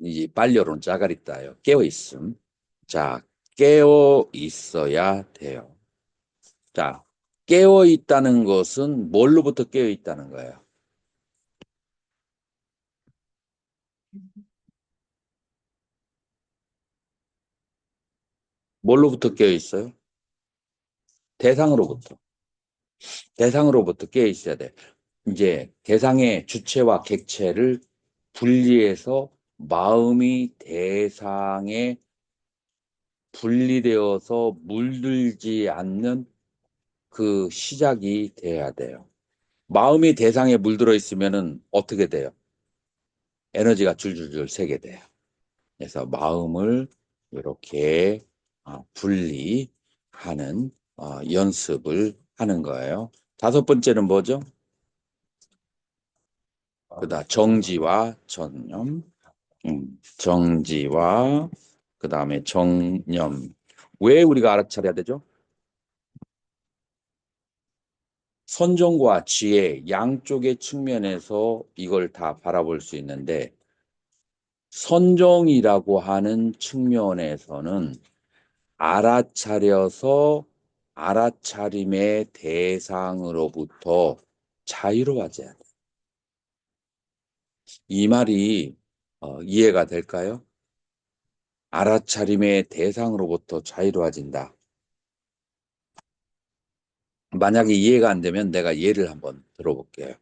이 빨려로는 자가리따예요. 깨어 있음. 자, 깨어 있어야 돼요. 자, 깨어 있다는 것은 뭘로부터 깨어 있다는 거예요? 뭘로부터 깨어 있어요? 대상으로부터. 대상으로부터 깨어 있어야 돼. 이제 대상의 주체와 객체를 분리해서 마음이 대상에 분리되어서 물들지 않는 그 시작이 돼야 돼요. 마음이 대상에 물들어 있으면은 어떻게 돼요? 에너지가 줄줄줄 새게 돼요. 그래서 마음을 이렇게 분리하는 연습을 하는 거예요. 다섯 번째는 뭐죠? 그다음 정지와 전념. 정지와 그다음에 정념. 왜 우리가 알아차려야 되죠? 선정과 지혜 양쪽의 측면에서 이걸 다 바라볼 수 있는데 선정이라고 하는 측면에서는 알아차려서 알아차림의 대상으로부터 자유로워져야 돼. 이 말이 이해가 될까요? 알아차림의 대상으로부터 자유로워진다. 만약에 이해가 안 되면 내가 예를 한번 들어볼게요.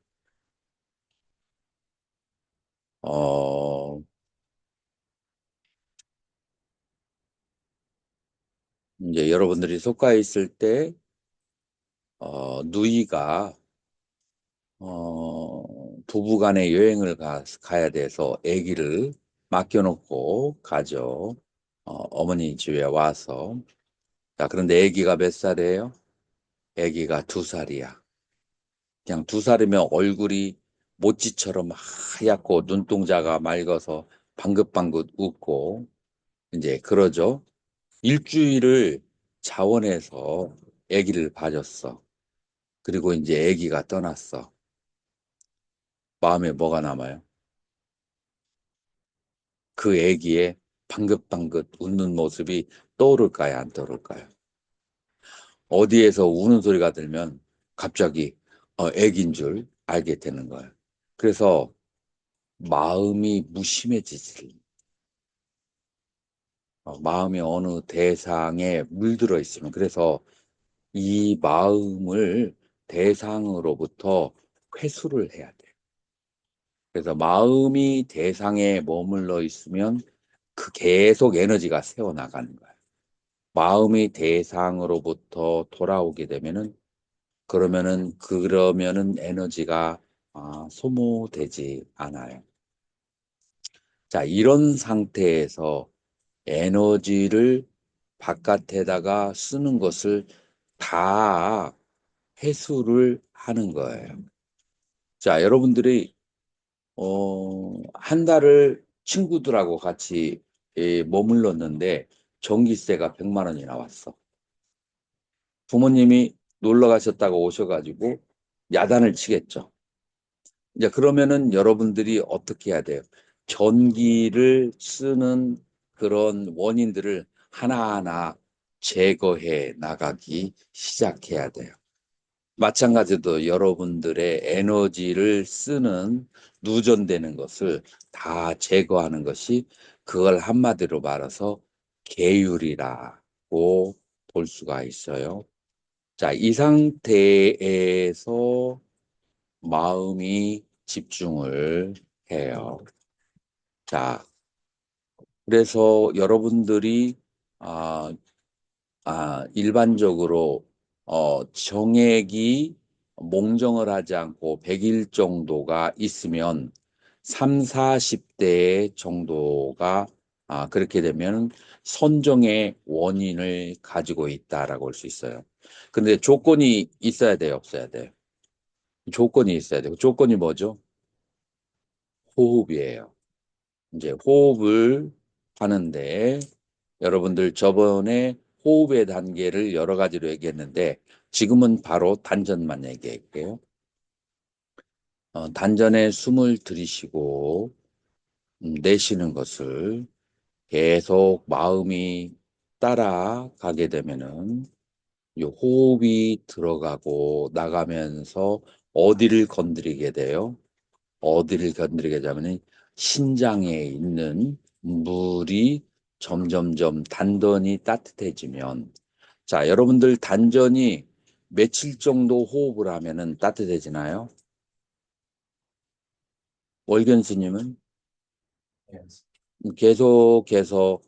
어, 이제 여러분들이 속가에 있을 때, 누이가, 부부간에 여행을 가야 돼서 아기를 맡겨놓고 가죠. 어머니 집에 와서. 자, 그런데 아기가 몇 살이에요? 아기가 2살이야. 그냥 2살이면 얼굴이 모찌처럼 하얗고 눈동자가 맑아서 방긋방긋 웃고, 이제 그러죠. 일주일을 자원해서 아기를 봐줬어. 그리고 이제 아기가 떠났어. 마음에 뭐가 남아요? 그 아기의 방긋방긋 웃는 모습이 떠오를까요? 안 떠오를까요? 어디에서 우는 소리가 들면 갑자기 아기인 줄 알게 되는 거예요. 그래서 마음이 무심해지지. 마음이 어느 대상에 물들어 있으면 그래서 이 마음을 대상으로부터 회수를 해야 돼. 그래서 마음이 대상에 머물러 있으면 그 계속 에너지가 새어나가는 거야. 마음이 대상으로부터 돌아오게 되면은 그러면은 에너지가 소모되지 않아요. 자, 이런 상태에서 에너지를 바깥에다가 쓰는 것을 다 회수를 하는 거예요. 자, 여러분들이 한 달을 친구들하고 같이 머물렀는데 전기세가 100만 원이 나왔어. 부모님이 놀러 가셨다고 오셔가지고 야단을 치겠죠. 이제 그러면은 여러분들이 어떻게 해야 돼요? 전기를 쓰는 그런 원인들을 하나하나 제거해 나가기 시작해야 돼요. 마찬가지로 여러분들의 에너지를 쓰는 누전되는 것을 다 제거하는 것이 그걸 한마디로 말해서 계율이라고 볼 수가 있어요. 자, 이 상태에서 마음이 집중을 해요. 자, 그래서 여러분들이 일반적으로 정액이 몽정을 하지 않고 100일 정도가 있으면 3, 40대 정도가 그렇게 되면 선정의 원인을 가지고 있다라고 할 수 있어요. 근데 조건이 있어야 돼요, 없어야 돼요? 조건이 있어야 돼요. 조건이 뭐죠? 호흡이에요. 이제 호흡을 하는데 여러분들 저번에 호흡의 단계를 여러 가지로 얘기했는데 지금은 바로 단전만 얘기할게요. 단전에 숨을 들이쉬고 내쉬는 것을 계속 마음이 따라가게 되면은 이 호흡이 들어가고 나가면서 어디를 건드리게 돼요? 어디를 건드리게 되면 신장에 있는 물이 점점점 단전이 따뜻해지면 자, 여러분들 단전이 며칠 정도 호흡을 하면은 따뜻해지나요? 월견 스님은 예, 계속해서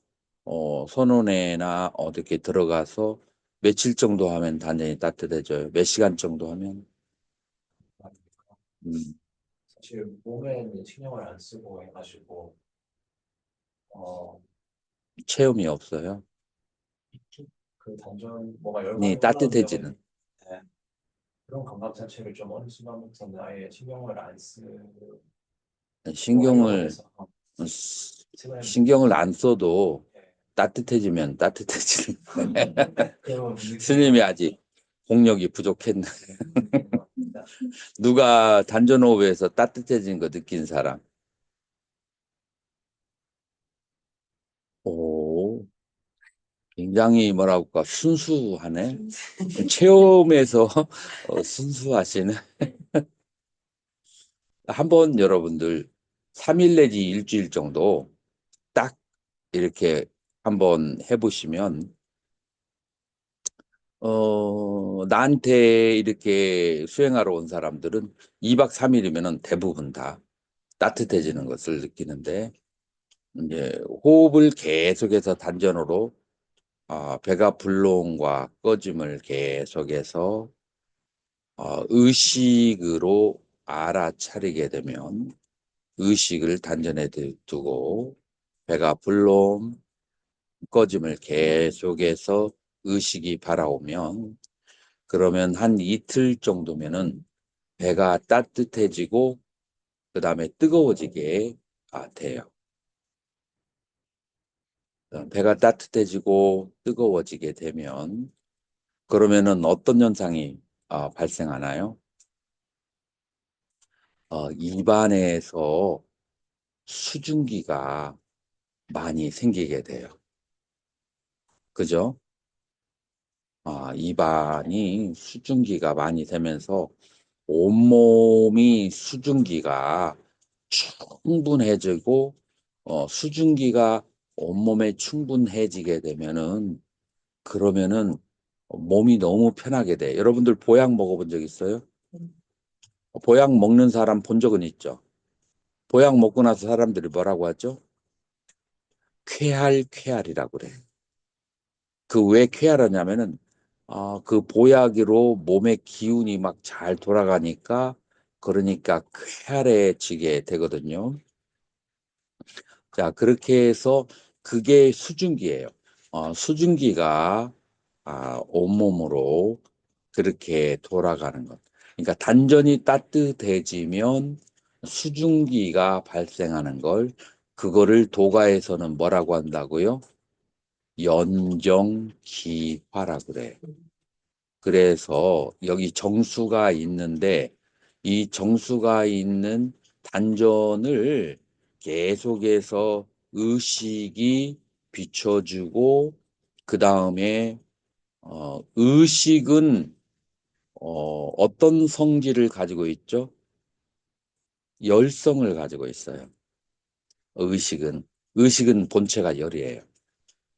선원회나 어떻게 들어가서 며칠 정도 하면 단전이 따뜻해져요. 몇 시간 정도 하면 음, 사실 몸에는 신경을 안 쓰고 해가지고 어, 체험이 없어요. 그 단전 뭐가 열감이 이 올라온다거나 따뜻해지는 네, 그런 감각 자체를 좀 어느 순간부터는 아예 신경을 안 쓰고 하려고 신경을 해서 최근에 신경을 안 써도 예, 따뜻해지면 따뜻해지는 그런 스님이 아직 공력이 부족했나? 누가 단전호흡에서 따뜻해진 거 느낀 사람? 오, 굉장히 뭐라고 할까 순수하네. 체험에서 순수하시네. 한번 여러분들 3일 내지 일주일 정도 딱 이렇게 한번 해보시면 나한테 이렇게 수행하러 온 사람들은 2박 3일이면은 대부분 다 따뜻해지는 것을 느끼는데 이제 호흡을 계속해서 단전으로 배가 불롱과 꺼짐을 계속해서 의식으로 알아차리게 되면 의식을 단전에 두고 배가 불롱 꺼짐을 계속해서 의식이 바라오면 그러면 한 이틀 정도면은 배가 따뜻해지고 그 다음에 뜨거워지게 돼요. 배가 따뜻해지고 뜨거워지게 되면 그러면은 어떤 현상이 발생하나요? 입안에서 수증기가 많이 생기게 돼요. 그죠? 입안이 수증기가 많이 되면서 온몸이 수증기가 충분해지고 수증기가 온몸에 충분해지게 되면은 그러면은 몸이 너무 편하게 돼. 여러분들 보약 먹어본 적 있어요? 보약 먹는 사람 본 적은 있죠? 보약 먹고 나서 사람들이 뭐라고 하죠? 쾌활쾌활이라고 그래. 그 왜 쾌활하냐면은 그 보약으로 몸의 기운이 막 잘 돌아가니까 그러니까 쾌활해지게 되거든요. 자, 그렇게 해서 그게 수증기예요. 수증기가 온몸으로 그렇게 돌아가는 것. 그러니까 단전이 따뜻해지면 수증기가 발생하는 걸 그거를 도가에서는 뭐라고 한다고요? 연정기화라 그래. 그래서 여기 정수가 있는데 이 정수가 있는 단전을 계속해서 의식이 비춰주고 그 다음에 의식은 어떤 성질을 가지고 있죠? 열성을 가지고 있어요. 의식은 본체가 열이에요.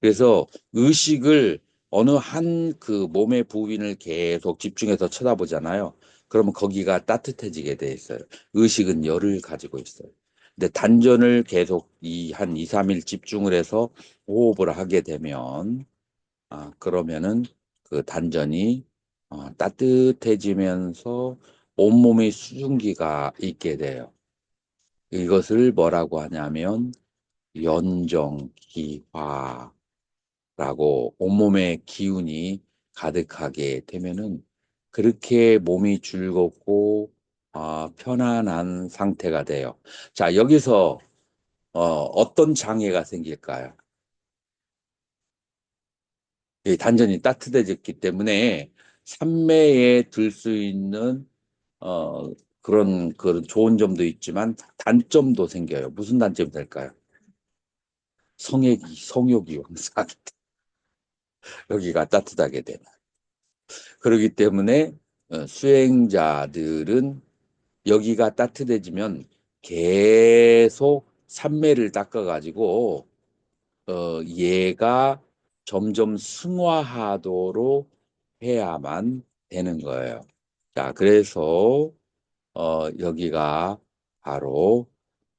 그래서 의식을 어느 한 그 몸의 부분을 계속 집중해서 쳐다보잖아요. 그러면 거기가 따뜻해지게 돼 있어요. 의식은 열을 가지고 있어요. 근데 단전을 계속 한 2, 3일 집중을 해서 호흡을 하게 되면 그러면은 그 단전이 따뜻해지면서 온몸의 수증기가 있게 돼요. 이것을 뭐라고 하냐면 연정기화 라고 온몸의 기운이 가득하게 되면은 그렇게 몸이 즐겁고 편안한 상태가 돼요. 자, 여기서 어떤 장애가 생길까요? 이 단전이 따뜻해졌기 때문에 산매에 들 수 있는 어, 그런 좋은 점도 있지만 단점도 생겨요. 무슨 단점이 될까요? 성욕이 왕성하기 때문에 여기가 따뜻하게 되는. 그렇기 때문에 수행자들은 여기가 따뜻해지면 계속 산매를 닦아가지고 얘가 점점 승화하도록 해야만 되는 거예요. 자, 그래서 여기가 바로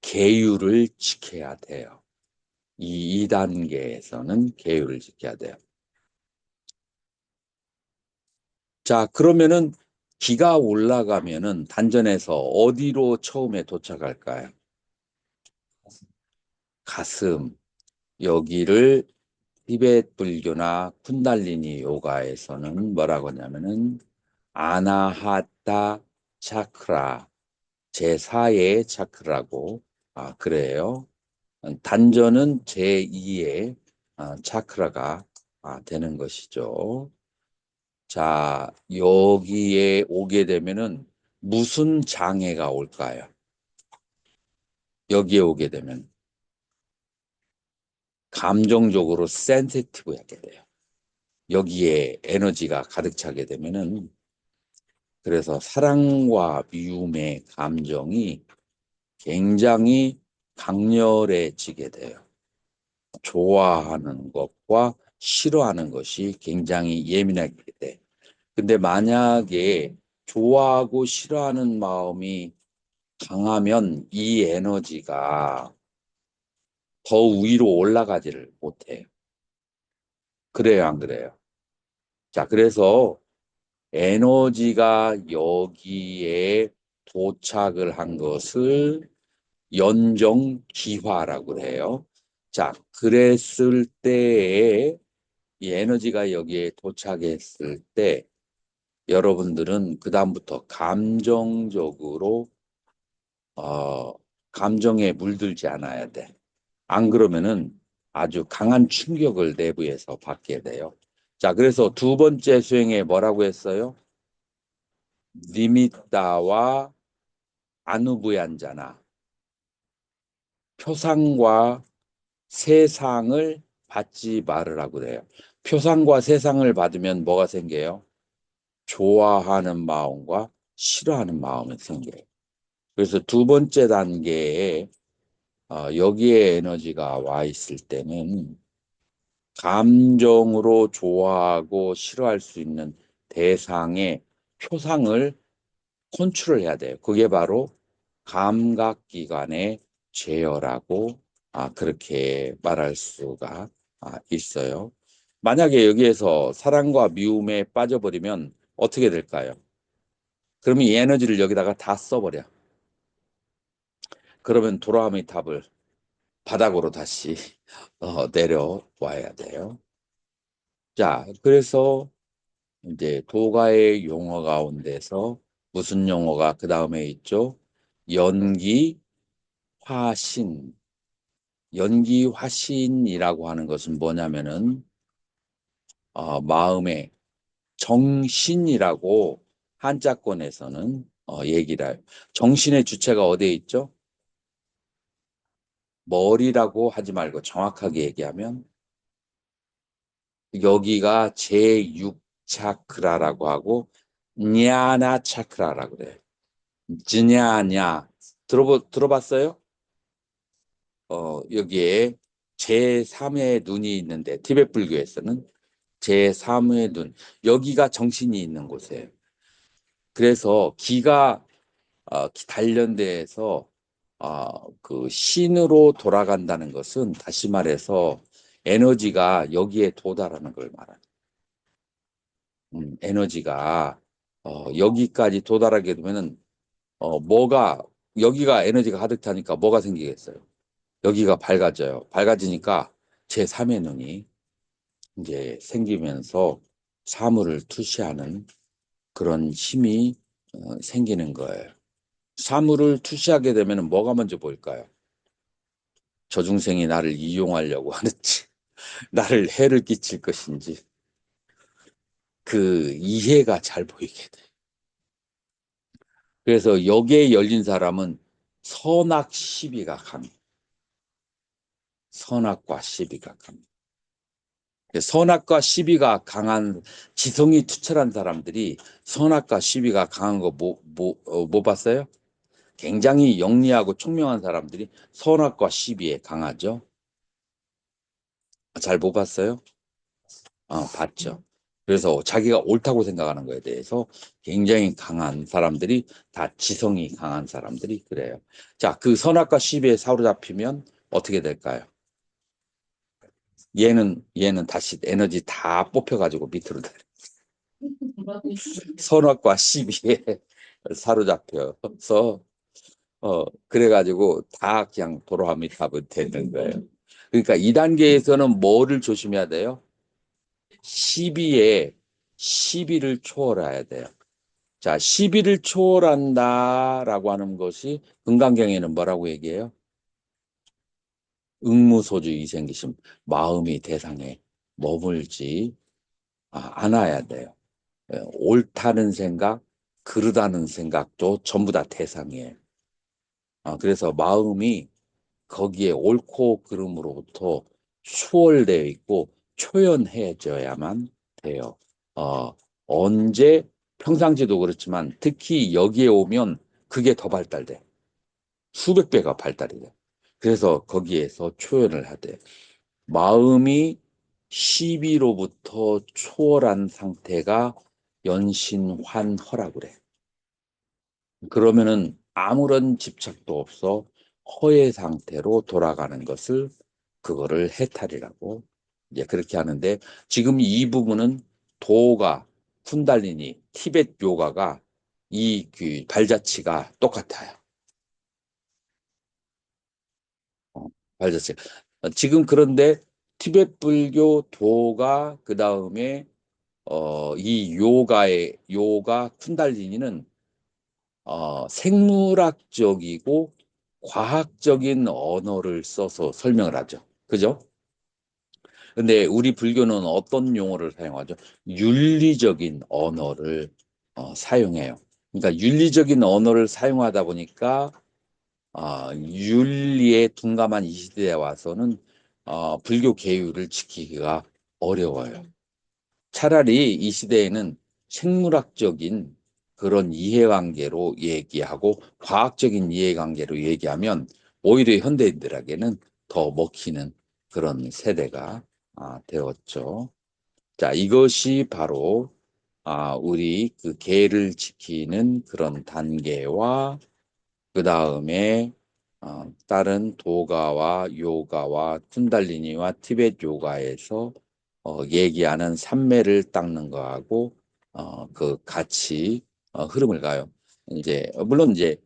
계율을 지켜야 돼요. 이 2단계에서는 계율을 지켜야 돼요. 자, 그러면은 기가 올라가면은 단전에서 어디로 처음에 도착할까요? 가슴. 여기를 티베트 불교나 쿤달리니 요가에서는 뭐라고 하냐면은 아나하타 차크라, 제4의 차크라고 그래요. 단전은 제2의 차크라가 되는 것이죠. 자, 여기에 오게 되면은 무슨 장애가 올까요? 여기에 오게 되면 감정적으로 센시티브하게 돼요. 여기에 에너지가 가득 차게 되면은 그래서 사랑과 미움의 감정이 굉장히 강렬해지게 돼요. 좋아하는 것과 싫어하는 것이 굉장히 예민하게 돼. 근데 만약에 좋아하고 싫어하는 마음이 강하면 이 에너지가 더 위로 올라가지를 못해요. 그래요, 안 그래요? 자, 그래서 에너지가 여기에 도착을 한 것을 연정기화라고 해요. 자, 그랬을 때에 이 에너지가 여기에 도착했을 때 여러분들은 그다음부터 감정적으로 감정에 물들지 않아야 돼. 안 그러면은 아주 강한 충격을 내부에서 받게 돼요. 자, 그래서 두 번째 수행에 뭐라고 했어요? 니미따와 아누부얀자나 표상과 세상을 받지 말으라고 그래요. 표상과 세상을 받으면 뭐가 생겨요? 좋아하는 마음과 싫어하는 마음이 생겨요. 그래서 두 번째 단계에 여기에 에너지가 와 있을 때는 감정으로 좋아하고 싫어할 수 있는 대상의 표상을 컨트롤해야 돼요. 그게 바로 감각기관의 제어라고 그렇게 말할 수가 있어요. 만약에 여기에서 사랑과 미움에 빠져버리면 어떻게 될까요? 그러면 이 에너지를 여기다가 다 써버려. 그러면 도라미 탑을 바닥으로 다시 내려와야 돼요. 자, 그래서 이제 도가의 용어 가운데서 무슨 용어가 그 다음에 있죠? 연기, 화신. 연기, 화신이라고 하는 것은 뭐냐면은 마음의 정신이라고 한자권에서는 얘기를 해요. 정신의 주체가 어디에 있죠? 머리라고 하지 말고 정확하게 얘기하면 여기가 제6차크라라고 하고 냐나 차크라라고 그래요. 즈냐냐 들어봤어요? 여기에 제3의 눈이 있는데 티베트 불교에서는 제3의 눈 여기가 정신이 있는 곳이에요. 그래서 기가 단련대에서 그 신으로 돌아간다는 것은 다시 말해서 에너지가 여기에 도달하는 걸 말하는 에너지가 여기까지 도달하게 되면은 뭐가 여기가 에너지가 가득 차니까 뭐가 생기겠어요? 여기가 밝아져요. 밝아지니까 제3의 눈이 이제 생기면서 사물을 투시하는 그런 힘이 생기는 거예요. 사물을 투시하게 되면 뭐가 먼저 보일까요? 저중생이 나를 이용하려고 하는지, 나를 해를 끼칠 것인지, 그 이해가 잘 보이게 돼. 그래서 여기에 열린 사람은 선악 시비가 강해. 선악과 시비가 강해. 선악과 시비가 강한 지성이 투철한 사람들이 선악과 시비가 강한 거 뭐 봤어요? 굉장히 영리하고 총명한 사람들이 선악과 시비에 강하죠. 잘 못 봤어요? 봤죠. 그래서 자기가 옳다고 생각하는 거에 대해서 굉장히 강한 사람들이 다 지성이 강한 사람들이 그래요. 자, 그 선악과 시비에 사로잡히면 어떻게 될까요? 얘는 다시 에너지 다 뽑혀가지고 밑으로 내려. 선악과 시비에 사로잡혀서 그래가지고 다 그냥 도로함이 답은 되는 거예요. 그러니까 2단계에서는 뭐를 조심해야 돼요? 시비를 초월해야 돼요. 자, 시비를 초월한다라고 하는 것이 금강경에는 뭐라고 얘기해요? 응무소주 이생기심, 마음이 대상에 머물지 않아야 돼요. 옳다는 생각, 그르다는 생각도 전부 다 대상이에요. 그래서 마음이 거기에 옳고 그름으로부터 추월되어 있고 초연해져야만 돼요. 어, 언제 평상시도 그렇지만 특히 여기에 오면 그게 더 발달돼. 수백 배가 발달이 돼. 그래서 거기에서 초연을 하되 마음이 시비로부터 초월한 상태가 연신환허라고 그래. 그러면은 아무런 집착도 없어 허의 상태로 돌아가는 것을 그거를 해탈이라고 이제 그렇게 하는데 지금 이 부분은 도가 쿤달리니 티베트 요가가 이 그 발자취가 똑같아요. 발자취. 지금 그런데 티베트 불교 도가 그 다음에 이 요가 쿤달리니는 생물학적이고 과학적인 언어를 써서 설명을 하죠. 그죠? 근데 우리 불교는 어떤 용어를 사용하죠? 윤리적인 언어를 사용해요. 그러니까 윤리적인 언어를 사용하다 보니까 윤리에 둔감한 이 시대에 와서는 불교 계율을 지키기가 어려워요. 차라리 이 시대에는 생물학적인 그런 이해관계로 얘기하고 과학적인 이해관계로 얘기하면 오히려 현대인들에게는 더 먹히는 그런 세대가 되었죠. 자, 이것이 바로 우리 그 계를 지키는 그런 단계와 그 다음에 다른 도가와 요가와 쿤달리니와 티베트 요가에서 얘기하는 산매를 닦는 거하고 그 같이 흐름을 가요. 이제 물론 이제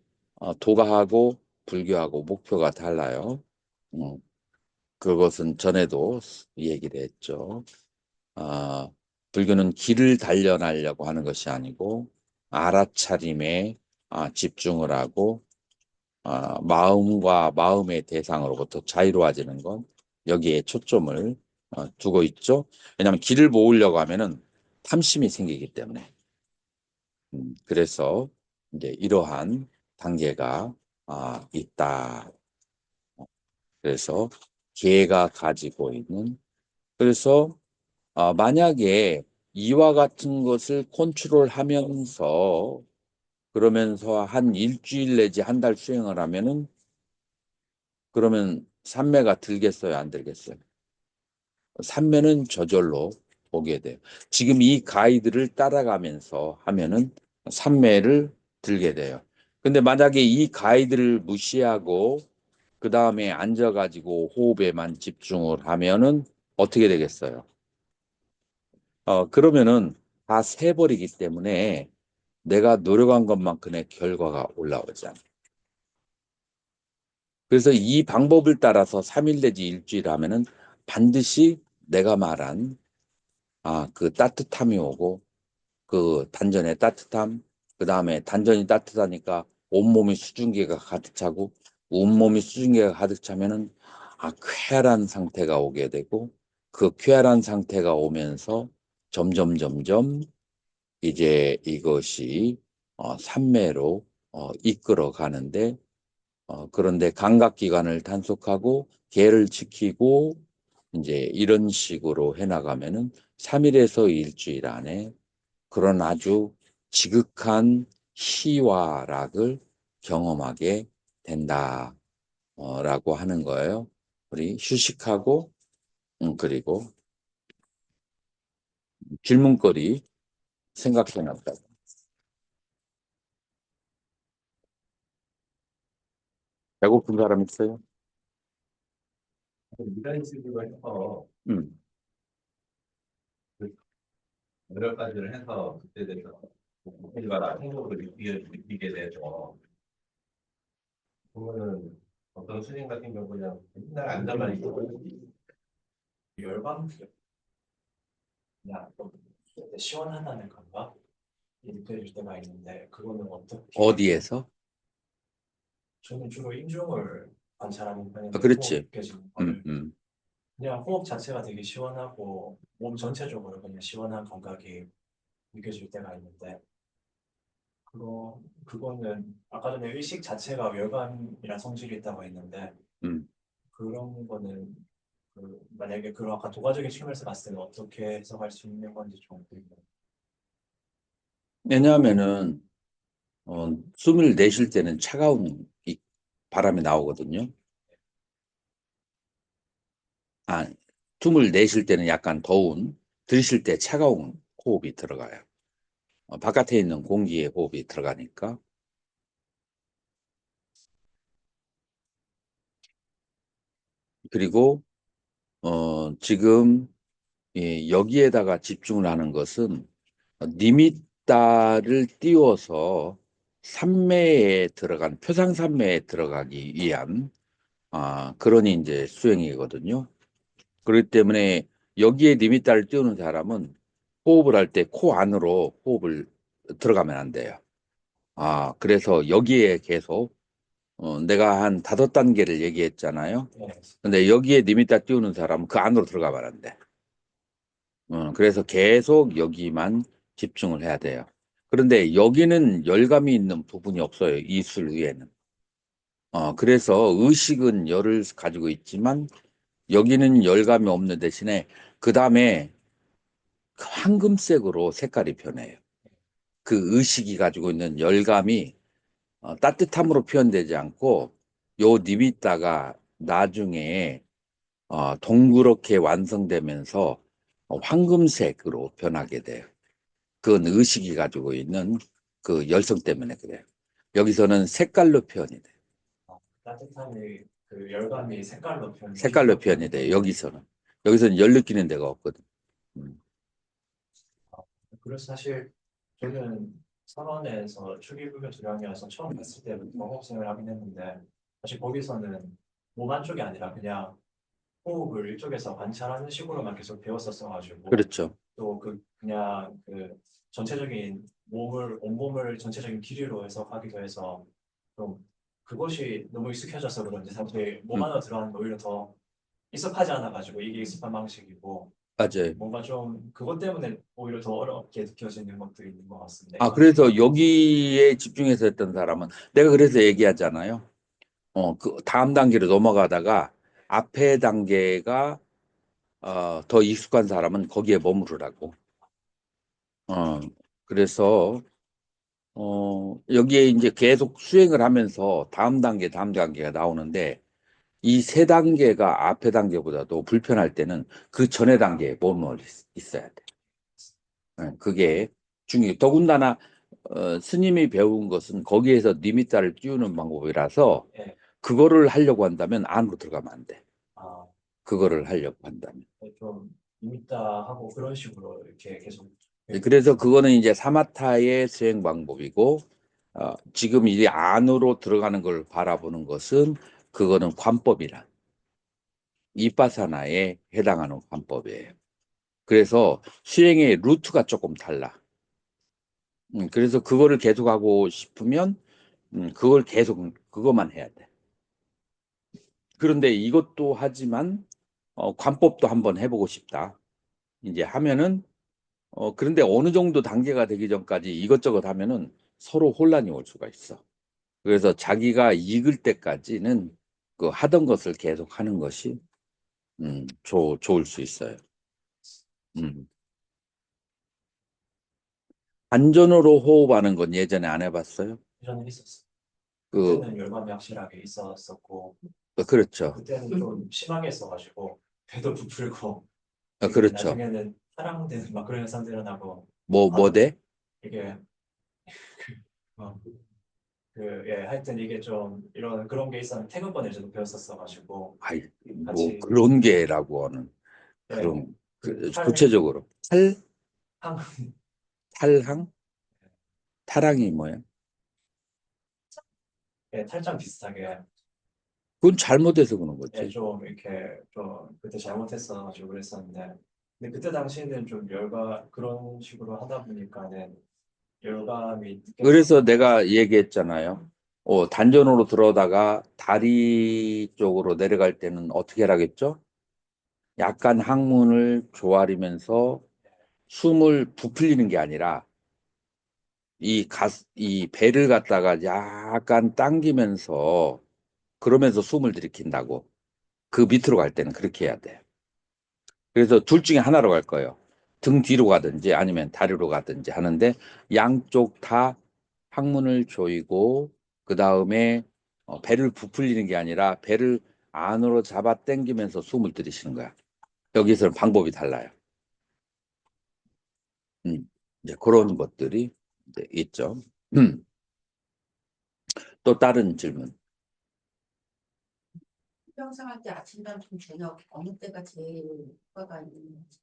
도가하고 불교하고 목표가 달라요. 음, 그것은 전에도 얘기를 했죠. 아, 불교는 길을 단련하려고 하는 것이 아니고 알아차림에 집중을 하고 마음과 마음의 대상으로부터 자유로워지는 건 여기에 초점을 두고 있죠. 왜냐하면 길을 모으려고 하면은 탐심이 생기기 때문에. 그래서 이제 이러한 단계가 있다. 그래서 개가 가지고 있는 그래서 만약에 이와 같은 것을 컨트롤하면서 그러면서 한 일주일 내지 한 달 수행을 하면은 그러면 삼매가 들겠어요, 안 들겠어요? 삼매는 저절로 오게 돼요. 지금 이 가이드를 따라가면서 하면은 삼매를 들게 돼요. 근데 만약에 이 가이드를 무시하고 그 다음에 앉아가지고 호흡에만 집중을 하면은 어떻게 되겠어요? 그러면은 다 새버리기 때문에 내가 노력한 것만큼의 결과가 올라오지 않아요. 그래서 이 방법을 따라서 3일 내지 일주일 하면은 반드시 내가 말한 그 따뜻함이 오고, 그 단전의 따뜻함, 그 다음에 단전이 따뜻하니까 온몸이 수증기가 가득 차고, 온몸이 수증기가 가득 차면은, 쾌활한 상태가 오게 되고, 그 쾌활한 상태가 오면서 점점 이제 이것이 산매로 이끌어 가는데, 그런데 감각기관을 단속하고 개를 지키고 이제 이런 식으로 해나가면은 3일에서 일주일 안에 그런 아주 지극한 희화락을 경험하게 된다, 라고 하는 거예요. 우리 휴식하고, 그리고 질문거리 생각해놨다. 배고픈 사람 있어요? 이런 식으로 해서 음. 여러 가지를 해서 그때 돼서 우리가 행복을 느끼게 되죠. 보면은 어떤 스님 같은 경우는 맨날 앉아만 있고 열감 그냥 좀 시원하다는 감각이 느껴질 때가 있는데 그거는 어떻게 어디에서? 저는 주로 인중을 관찰하는 편인데 호흡 그렇지. 느껴지는 거를 음. 그냥 호흡 자체가 되게 시원하고 몸 전체적으로 그냥 시원한 감각이 느껴질 때가 있는데 그거는 아까 전에 의식 자체가 외관이랑 성질이 있다고 했는데 음. 그런 거는 만약에 그런 아까 도가적인 측면에서 봤을 때는 어떻게 해석할 수 있는 건지 좀 궁금해요. 왜냐하면은 숨을 내쉴 때는 차가운 바람이 나오거든요. 아, 숨을 내쉴 때는 약간 더운, 들이쉴 때 차가운 호흡이 들어가요. 바깥에 있는 공기의 호흡이 들어가니까. 그리고 지금 여기에다가 집중을 하는 것은 니미따를 띄워서 산매에 들어간 표상산매에 들어가기 위한 그런 이제 수행이거든요. 그렇기 때문에 여기에 니미따를 띄우는 사람은 호흡을 할 때 코 안으로 호흡을 들어가면 안 돼요. 그래서 여기에 계속 내가 한 5단계를 얘기했잖아요. 네. 근데 여기에 니미따 띄우는 사람은 그 안으로 들어가면 안 돼. 그래서 계속 여기만 집중을 해야 돼요. 그런데 여기는 열감이 있는 부분이 없어요. 이술 위에는. 그래서 의식은 열을 가지고 있지만 여기는 열감이 없는 대신에 그 다음에 황금색으로 색깔이 변해요. 그 의식이 가지고 있는 열감이 따뜻함으로 표현되지 않고 요 니비따가 나중에 동그랗게 완성되면서 황금색으로 변하게 돼요. 그건 의식이 가지고 있는 그 열성 때문에 그래요. 여기서는 색깔로 표현이 돼요. 따뜻함이 열감이 색깔로 표현 색깔로 표현이 돼요. 여기서는 열 느끼는 데가 없거든. 음. 그래서 사실 저는 선원에서 초기불교 조량이어서 처음 갔을 때부터 호흡생을 하긴 했는데 사실 거기서는 몸 한쪽이 아니라 그냥 호흡을 이쪽에서 관찰하는 식으로만 계속 배웠었어가지고 그렇죠. 또 그냥 전체적인 온몸을 전체적인 길이로 해석하기도 해서 좀 그것이 너무 익숙해져서 그런지 사실 몸 안으로 들어가는 게 오히려 더 익숙하지 않아가지고 이게 익숙한 방식이고 맞아요. 뭔가 좀 그것 때문에 오히려 더 어렵게 느껴지는 것도 있는 것 같습니다. 그래서 여기에 집중해서 했던 사람은 내가 그래서 얘기하잖아요. 그 다음 단계로 넘어가다가 앞에 단계가 더 익숙한 사람은 거기에 머무르라고. 그래서 여기에 이제 계속 수행을 하면서 다음 단계가 나오는데 이 3단계가 앞에 단계보다도 불편할 때는 그 전에 단계에 머물러 있어야 돼. 그게 중요해. 더군다나 스님이 배운 것은 거기에서 니미따를 띄우는 방법이라서 예, 그거를 하려고 한다면 안으로 들어가면 안 돼. 아, 그거를 하려고 한다면. 좀 있다 하고 그런 식으로 이렇게 계속 그래서 그거는 이제 사마타의 수행 방법이고 지금 이제 안으로 들어가는 걸 바라보는 것은 그거는 관법이라 이빠사나에 해당하는 관법이에요. 그래서 수행의 루트가 조금 달라. 그래서 그거를 계속 하고 싶으면 그걸 계속 그것만 해야 돼. 그런데 이것도 하지만 관법도 한번 해보고 싶다. 이제 하면은 그런데 어느 정도 단계가 되기 전까지 이것저것 하면은 서로 혼란이 올 수가 있어. 그래서 자기가 익을 때까지는 그 하던 것을 계속 하는 것이 좋을 수 있어요. 음. 안전으로 호흡하는 건 예전에 안 해봤어요? 전에 있었어. 그 그때는 열감이 확실하게 있었었고 그렇죠. 그때는 좀 심하게 했어가지고 배도 부풀고 그렇죠. 나중에는 사랑되는 막 그런 현상들이 일어나고 뭐 돼? 이게 어, 예, 하여튼 이게 좀 이런 그런 게 있었는데 태국권을 저도 배웠었어가지고 아이, 뭐 같이 그런 게라고 하는 예, 그런 그 구체적으로 탈, 탈항? 타랑이 뭐야? 예, 탈장 비슷하게 그건 잘못해서 그런 예, 거지. 좀 이렇게 좀 그때 잘못했어가지고 그랬었는데 근데 그때 당시에는 좀 열과 그런 식으로 하다 보니까는 열감이 그래서 느껴졌었던 것 내가 같습니다. 얘기했잖아요. 단전으로 들어오다가 다리 쪽으로 내려갈 때는 어떻게 하라겠죠? 약간 항문을 조아리면서 숨을 부풀리는 게 아니라 이 배를 갖다가 약간 당기면서 그러면서 숨을 들이킨다고. 그 밑으로 갈 때는 그렇게 해야 돼. 그래서 둘 중에 하나로 갈 거예요. 등 뒤로 가든지 아니면 다리로 가든지 하는데 양쪽 다 항문을 조이고 그 다음에 배를 부풀리는 게 아니라 배를 안으로 잡아 당기면서 숨을 들이쉬는 거야. 여기서는 방법이 달라요. 이제 그런 것들이 이제 있죠. 음, 또 다른 질문. 평생할 때 아침, 점심, 저녁 어느 때가 제일 효과가 있는 거지?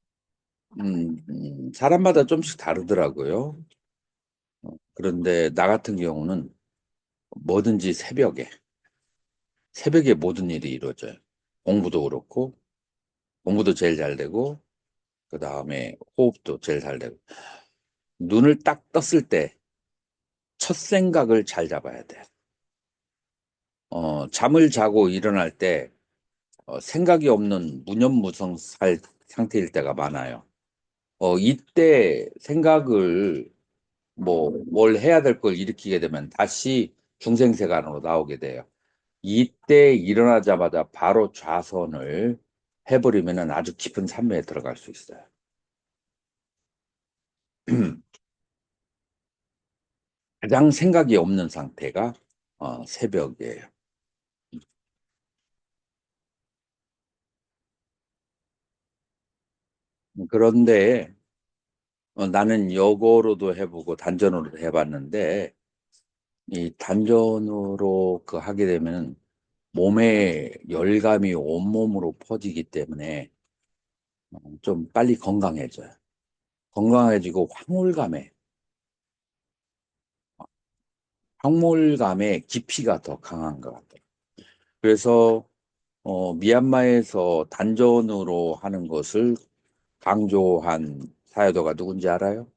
사람마다 좀씩 다르더라고요. 그런데 나 같은 경우는 뭐든지 새벽에 모든 일이 이루어져요. 공부도 그렇고, 공부도 제일 잘 되고, 그 다음에 호흡도 제일 잘 되고. 눈을 딱 떴을 때 첫 생각을 잘 잡아야 돼. 잠을 자고 일어날 때 생각이 없는 무념무성 상태일 때가 많아요. 이때 생각을 뭘 해야 될 걸 일으키게 되면 다시 중생세간으로 나오게 돼요. 이때 일어나자마자 바로 좌선을 해버리면 아주 깊은 산매에 들어갈 수 있어요. 가장 생각이 없는 상태가 새벽이에요. 그런데 나는 여거로도 해보고 단전으로도 해봤는데 이 단전으로 그 하게 되면 몸에 열감이 온몸으로 퍼지기 때문에 좀 빨리 건강해져요. 건강해지고 황홀감의 깊이가 더 강한 것 같아요. 그래서 미얀마에서 단전으로 하는 것을 강조한 사유도가 누군지 알아요?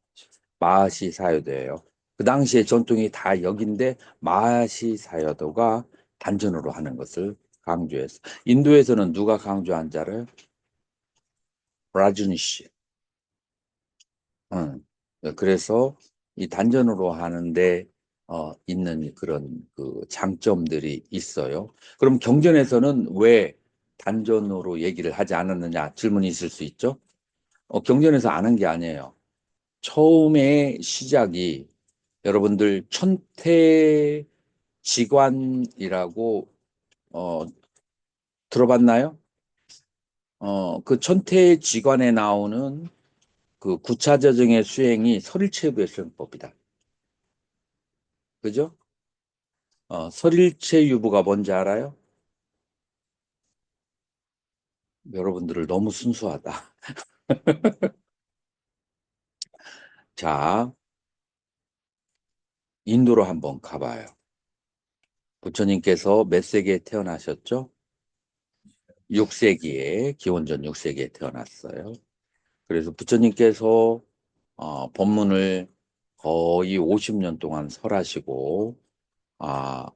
마하시 사유도예요. 그 당시에 전통이 다 여긴데 마하시 사유도가 단전으로 하는 것을 강조했어. 인도에서는 누가 강조한 줄 알아요? 라주니시. 응. 그래서 이 단전으로 하는데 있는 그런 그 장점들이 있어요. 그럼 경전에서는 왜 단전으로 얘기를 하지 않았느냐 질문이 있을 수 있죠. 경전에서 아는 게 아니에요. 처음에 시작이 여러분들 천태지관이라고 어, 들어봤나요? 그 천태지관에 나오는 그 구차저정의 수행이 설일체부의 수행법이다. 그죠? 설일체 유부가 뭔지 알아요? 여러분들을 너무 순수하다. 자, 인도로 한번 가봐요. 부처님께서 몇 세기에 태어나셨죠? 6세기에, 기원전 6세기에 태어났어요. 그래서 부처님께서 법문을 거의 50년 동안 설하시고 아,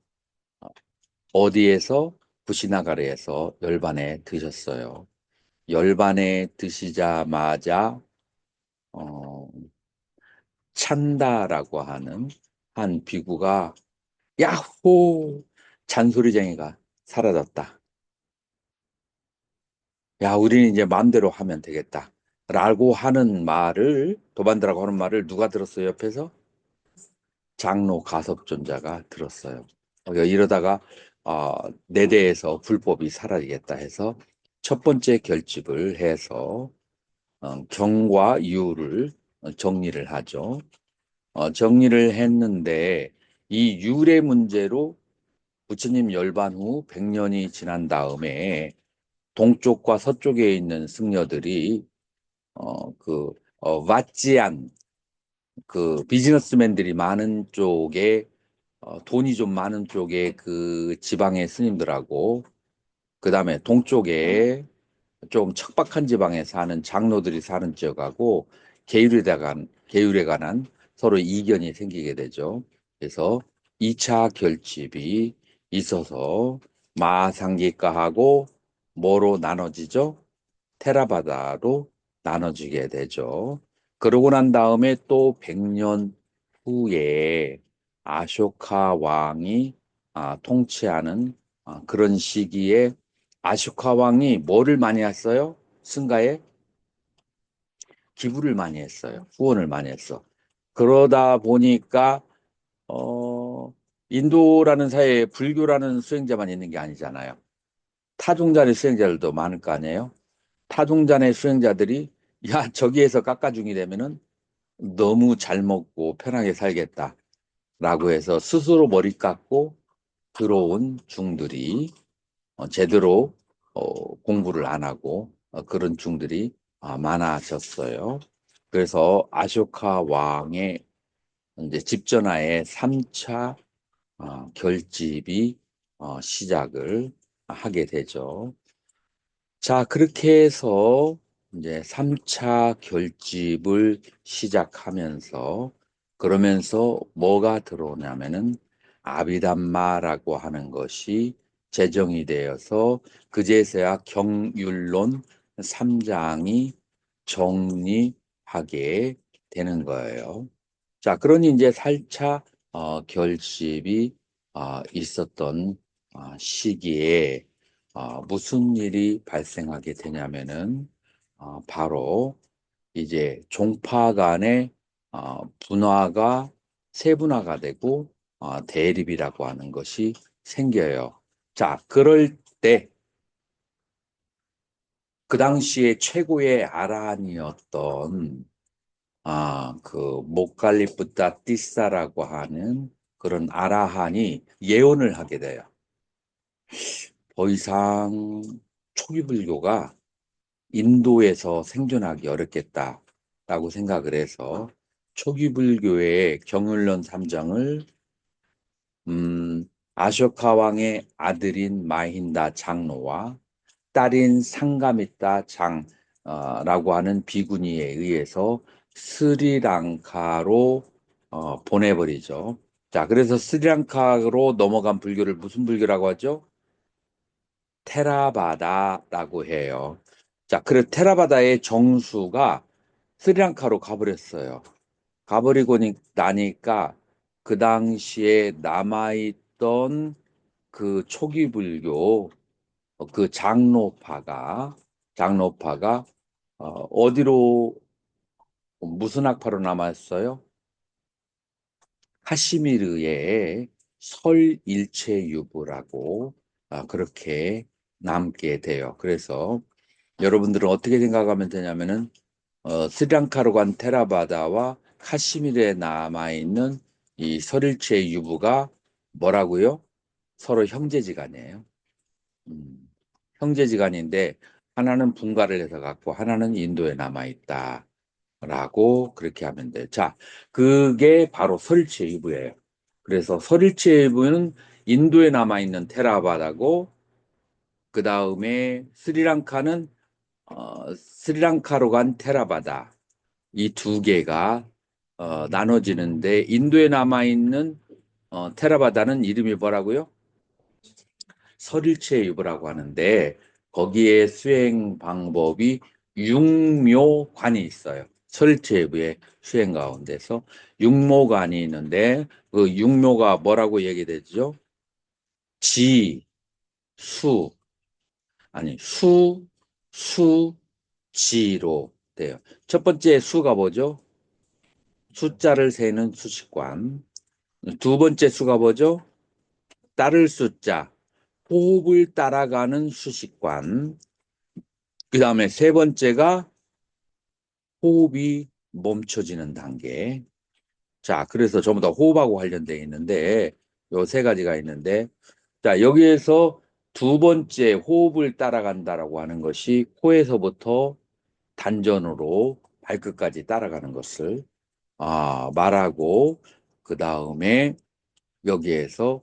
어디에서 구시나가르에서 열반에 드셨어요. 열반에 드시자마자 어, 찬다라고 하는 한 비구가 야호! 잔소리쟁이가 사라졌다. 야, 우리는 이제 마음대로 하면 되겠다. 라고 하는 말을, 도반드라고 하는 말을 누가 들었어요, 옆에서? 장로 가섭존자가 들었어요. 이러다가, 내 대에서 불법이 사라지겠다 해서 첫 번째 결집을 해서, 경과 유를 정리를 하죠. 정리를 했는데, 이 유래 문제로 부처님 열반 후 100년이 지난 다음에 동쪽과 서쪽에 있는 승려들이 왓지안 그 비즈니스맨들이 많은 쪽에 돈이 좀 많은 쪽에 그 지방의 스님들하고 그다음에 동쪽에 좀 척박한 지방에 사는 장로들이 사는 지역하고 계율에 관한 서로 이견이 생기게 되죠. 그래서 2차 결집이 있어서 마상기가하고 뭐로 나눠지죠? 테라바다로 나눠지게 되죠. 그러고 난 다음에 또 100년 후에 아쇼카 왕이 통치하는 그런 시기에 아쇼카 왕이 뭐를 많이 했어요? 승가에 기부를 많이 했어요. 후원을 많이 했어. 그러다 보니까 인도라는 사회에 불교라는 수행자만 있는 게 아니잖아요. 타종자의 수행자들도 많을 거 아니에요. 타종잔의 수행자들이 야 저기에서 깎아주게 되면은 너무 잘 먹고 편하게 살겠다라고 해서 스스로 머리 깎고 들어온 중들이 제대로 공부를 안 하고 그런 중들이 많아졌어요. 그래서 아쇼카 왕의 이제 집전하에 3차 결집이 시작을 하게 되죠. 자, 그렇게 해서 이제 3차 결집을 시작하면서 그러면서 뭐가 들어오냐면은 아비담마라고 하는 것이 제정이 되어서 그제서야 경율론 3장이 정리하게 되는 거예요. 자, 그러니 이제 4차 결집이 있었던 시기에 무슨 일이 발생하게 되냐면은 바로 이제 종파 간의 분화가 세분화가 되고 대립이라고 하는 것이 생겨요. 자, 그럴 때 그 당시에 최고의 아라한이었던 그 모칼리푸타 띠사라고 하는 그런 아라한이 예언을 하게 돼요. 더 이상 초기 불교가 인도에서 생존하기 어렵겠다라고 생각을 해서 초기 불교의 경율론 3장을 아쇼카 왕의 아들인 마힌다 장로와 딸인 상가미타 장라고 하는 비구니에 의해서 스리랑카로 보내버리죠. 자, 그래서 스리랑카로 넘어간 불교를 무슨 불교라고 하죠? 테라바다라고 해요. 자, 그래 테라바다의 정수가 스리랑카로 가버렸어요. 가버리고 나니까 그 당시에 남아있던 그 초기 불교 그 장로파가 어디로 무슨 학파로 남았어요? 카시미르의 설일체유부라고 그렇게 남게 돼요. 그래서 여러분들은 어떻게 생각하면 되냐면은 스리랑카로 간 테라바다와 카시미르에 남아있는 이 설일체 유부가 뭐라고요? 서로 형제지간이에요. 형제지간인데 하나는 분가를 해서 갖고 하나는 인도에 남아있다. 라고 그렇게 하면 돼요. 자, 그게 바로 설일체 유부예요. 그래서 설일체 유부는 인도에 남아있는 테라바다고 그 다음에 스리랑카는 스리랑카로 간 테라바다 이 두 개가 나눠지는데 인도에 남아있는 테라바다는 이름이 뭐라고요? 설일체유부라고 하는데 거기에 수행 방법이 육묘관이 있어요. 설일체유부의 수행 가운데서 육묘관이 있는데 그 육묘가 뭐라고 얘기되죠? 지, 수, 아니 수, 수, 지로 돼요. 첫 번째 수가 뭐죠? 숫자를 세는 수식관. 두 번째 수가 뭐죠? 따를 숫자, 호흡을 따라가는 수식관. 그 다음에 세 번째가 호흡이 멈춰지는 단계. 자, 그래서 전부 다 호흡하고 관련되어 있는데, 요 세 가지가 있는데, 자, 여기에서 두 번째 호흡을 따라간다라고 하는 것이 코에서부터 단전으로 발끝까지 따라가는 것을 말하고, 그 다음에 여기에서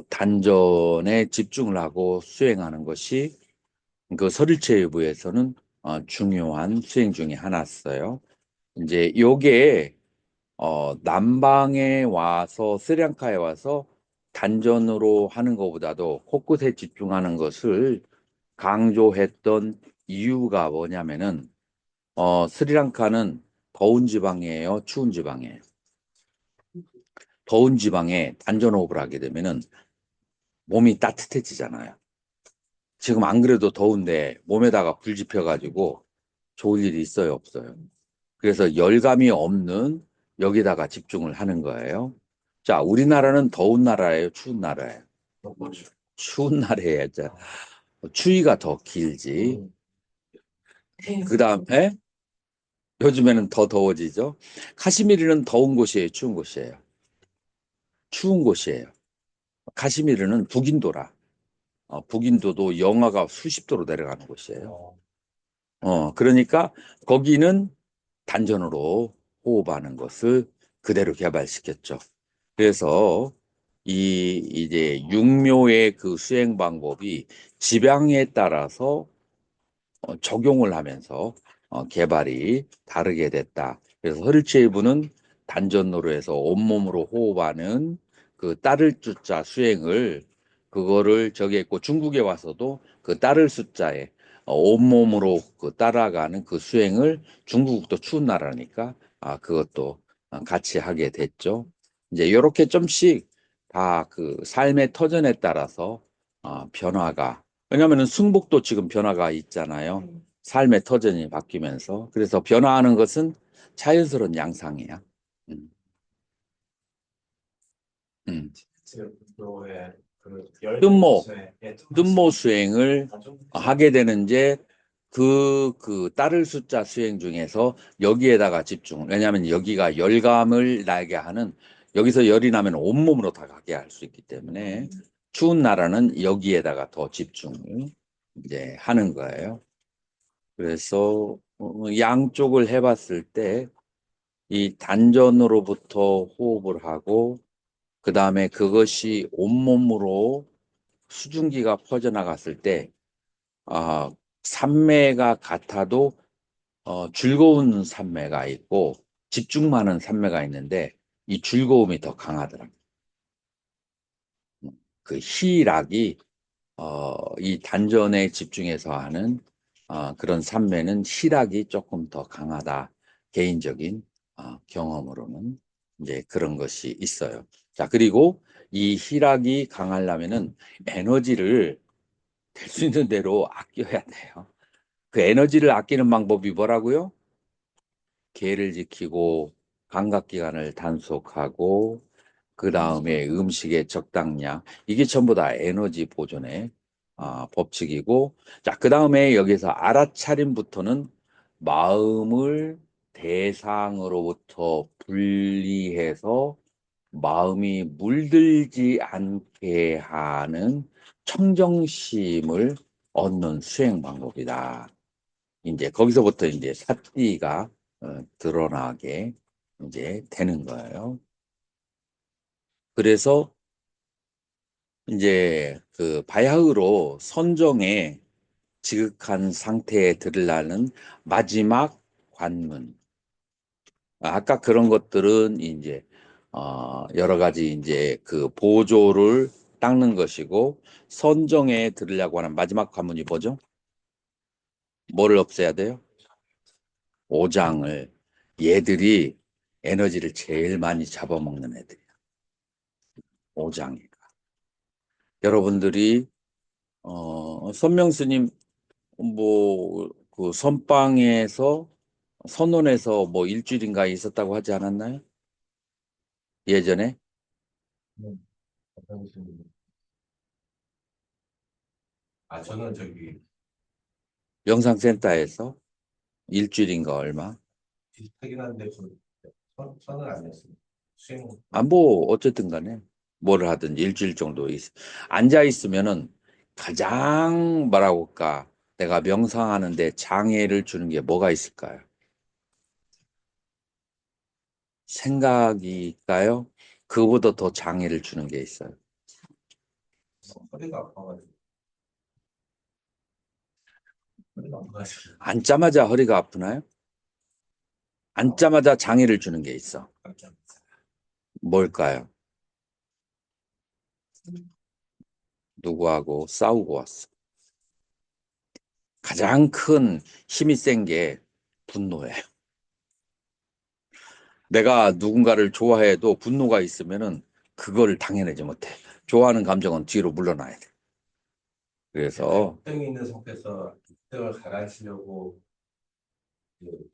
단전에 집중을 하고 수행하는 것이 그 설일체유부에서는 중요한 수행 중에 하나였어요. 이제 요게 남방에 와서 스리랑카에 와서 단전으로 하는 것보다도 코끝에 집중하는 것을 강조했던 이유가 뭐냐면은 스리랑카는 더운 지방이에요, 추운 지방이에요. 더운 지방에 단전 호흡을 하게 되면은 몸이 따뜻해지잖아요. 지금 안 그래도 더운데 몸에다가 불 지펴가지고 좋을 일이 있어요, 없어요? 그래서 열감이 없는 여기다가 집중을 하는 거예요. 자, 우리나라는 더운 나라예요, 추운 나라예요? 추운 나라예요. 자, 추위가 더 길지. 그 다음에 요즘에는 더 더워지죠. 카시미르는 더운 곳이에요, 추운 곳이에요? 추운 곳이에요. 카시미르는 북인도라. 북인도도 영하가 수십 도로 내려가는 곳이에요. 그러니까 거기는 단전으로 호흡하는 것을 그대로 개발시켰죠. 그래서 이제 육묘의 그 수행 방법이 지방에 따라서 적용을 하면서 개발이 다르게 됐다. 그래서 허리체이브는 단전으로 해서 온몸으로 호흡하는 그 따를 숫자 수행을 그거를 저기 했고 중국에 와서도 그 따를 숫자에 온몸으로 그 따라가는 그 수행을 중국도 추운 나라니까 그것도 같이 하게 됐죠. 이제 이렇게 좀씩 다 그 삶의 터전에 따라서 변화가 왜냐하면 승복도 지금 변화가 있잖아요. 삶의 터전이 바뀌면서. 그래서 변화하는 것은 자연스러운 양상이야. 음, 음. 지금의 그 뜸모, 열쇠의 뜸모 수행을 하게 되는 이제 그 따를 숫자 수행 중에서 여기에다가 집중. 왜냐하면 여기가 열감을 나게 하는 여기서 열이 나면 온몸으로 다 가게 할 수 있기 때문에 추운 나라는 여기에다가 더 집중을 이제 하는 거예요. 그래서 양쪽을 해봤을 때 이 단전으로부터 호흡을 하고 그 다음에 그것이 온몸으로 수증기가 퍼져나갔을 때 산매가 같아도 즐거운 산매가 있고 집중 많은 산매가 있는데 이 즐거움이 더 강하더라고요. 그 희락이 이 단전에 집중해서 하는 그런 산매는 희락이 조금 더 강하다. 개인적인 경험으로는 이제 그런 것이 있어요. 자, 그리고 이 희락이 강하려면은 에너지를 될 수 있는 대로 아껴야 돼요. 그 에너지를 아끼는 방법이 뭐라고요? 계를 지키고 감각기관을 단속하고 그 다음에 음식의 적당량 이게 전부 다 에너지 보존의 법칙이고 자, 그 다음에 여기서 알아차림부터는 마음을 대상으로부터 분리해서 마음이 물들지 않게 하는 청정심을 얻는 수행 방법이다. 이제 거기서부터 이제 사티가 드러나게 이제 되는 거예요. 그래서 이제 그 바야흐로 선정에 지극한 상태에 들으려는 마지막 관문. 아까 그런 것들은 이제 여러 가지 이제 그 보조를 닦는 것이고 선정에 들으려고 하는 마지막 관문이 뭐죠? 뭐를 없애야 돼요? 오장을. 얘들이 에너지를 제일 많이 잡아먹는 애들이야. 오장이가. 여러분들이 선명스님 뭐 그 선방에서 선원에서 뭐 일주일인가 있었다고 하지 않았나요? 예전에 어떤 분이- 아, 저는 저기 영상센터에서 일주일인가 얼마? 비슷하긴 한데 선은 아니었어요. 수행. 뭐 어쨌든 간에 뭐를 하든지 일주일 정도 앉아 있으면은 가장 뭐라고 할까? 내가 명상하는데 장애를 주는 게 뭐가 있을까요? 생각일까요? 그보다 더 장애를 주는 게 있어요. 허리가 아파가지고. 허리가 아파가지고. 앉자마자 허리가 아프나요? 앉자마자 장애를 주는 게 있어. 깜짝 놀랐어요. 뭘까요? 누구하고 싸우고 왔어. 가장 큰 힘이 센 게 분노예요. 내가 누군가를 좋아해도 분노가 있으면은 그걸 당해내지 못해. 좋아하는 감정은 뒤로 물러나야 돼. 그래서 땡이 있는 상태에서 땡을 가라앉히려고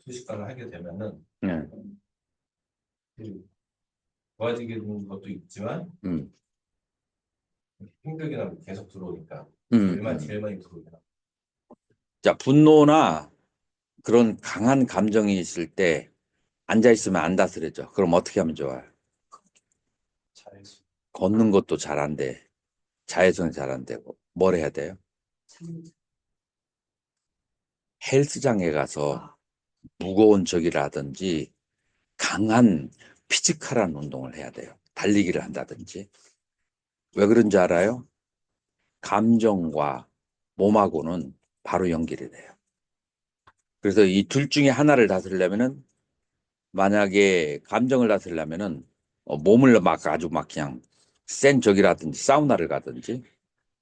투식관을 하게 되면은 예, 그 좋아지게 되는 것도 있지만 음, 힘들게 나면 계속 들어오니까 음, 제일 많이 들어오잖아. 자, 분노나 그런 강한 감정이 있을 때 앉아 있으면 안 다스려져. 그럼 어떻게 하면 좋아요? 자연수. 걷는 것도 잘 안 돼. 자외선 잘 안 되고. 뭘 해야 돼요? 헬스장에 가서 무거운 저기를 하든지 강한 피지컬한 운동을 해야 돼요. 달리기를 한다든지. 왜 그런지 알아요? 감정과 몸하고는 바로 연결이 돼요. 그래서 이 둘 중에 하나를 다스리려면은 만약에 감정을 다스리려면은 몸을 막 아주 막 그냥 센 적이라든지 사우나를 가든지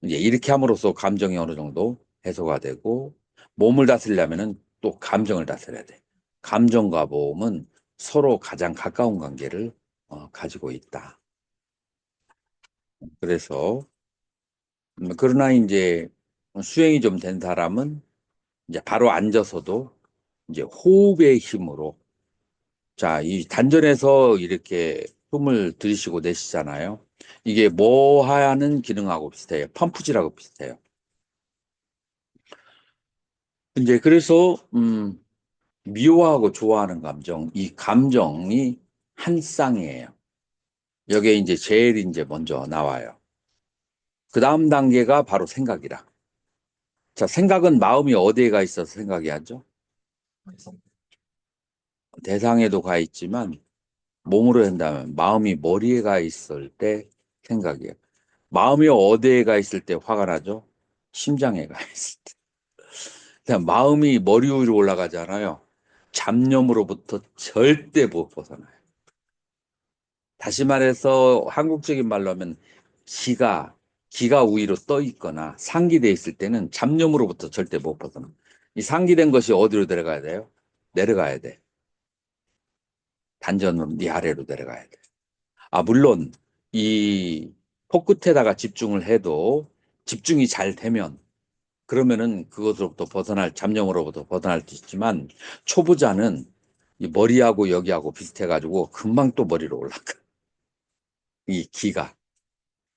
이제 이렇게 함으로써 감정이 어느 정도 해소가 되고 몸을 다스리려면은 또 감정을 다스려야 돼. 감정과 몸은 서로 가장 가까운 관계를 가지고 있다. 그래서 그러나 이제 수행이 좀 된 사람은 이제 바로 앉아서도 이제 호흡의 힘으로 자, 이 단전에서 이렇게 숨을 들이쉬고 내쉬잖아요. 이게 뭐 하는 기능하고 비슷해요. 펌프질하고 비슷해요. 이제 그래서 미워하고 좋아하는 감정, 이 감정이 한 쌍이에요. 여기에 이제 제일 이제 먼저 나와요. 그 다음 단계가 바로 생각이라. 자, 생각은 마음이 어디에 가 있어서 생각이 하죠? 대상에도 가 있지만 몸으로 한다면 마음이 머리에 가 있을 때 생각이에요. 마음이 어디에 가 있을 때 화가 나죠? 심장에 가 있을 때. 그냥 마음이 머리 위로 올라가잖아요. 잡념으로부터 절대 못 벗어나요. 다시 말해서 한국적인 말로 하면 기가 위로 떠 있거나 상기돼 있을 때는 잡념으로부터 절대 못 벗어나. 이 상기된 것이 어디로 내려가야 돼요? 내려가야 돼. 단전으로 네 아래로 내려가야 돼. 물론 이 코끝에다가 집중을 해도 집중이 잘 되면 그러면은 그것으로부터 잡념으로부터 벗어날 수 있지만 초보자는 이 머리하고 여기하고 비슷해가지고 금방 또 머리로 올라가. 이 기가.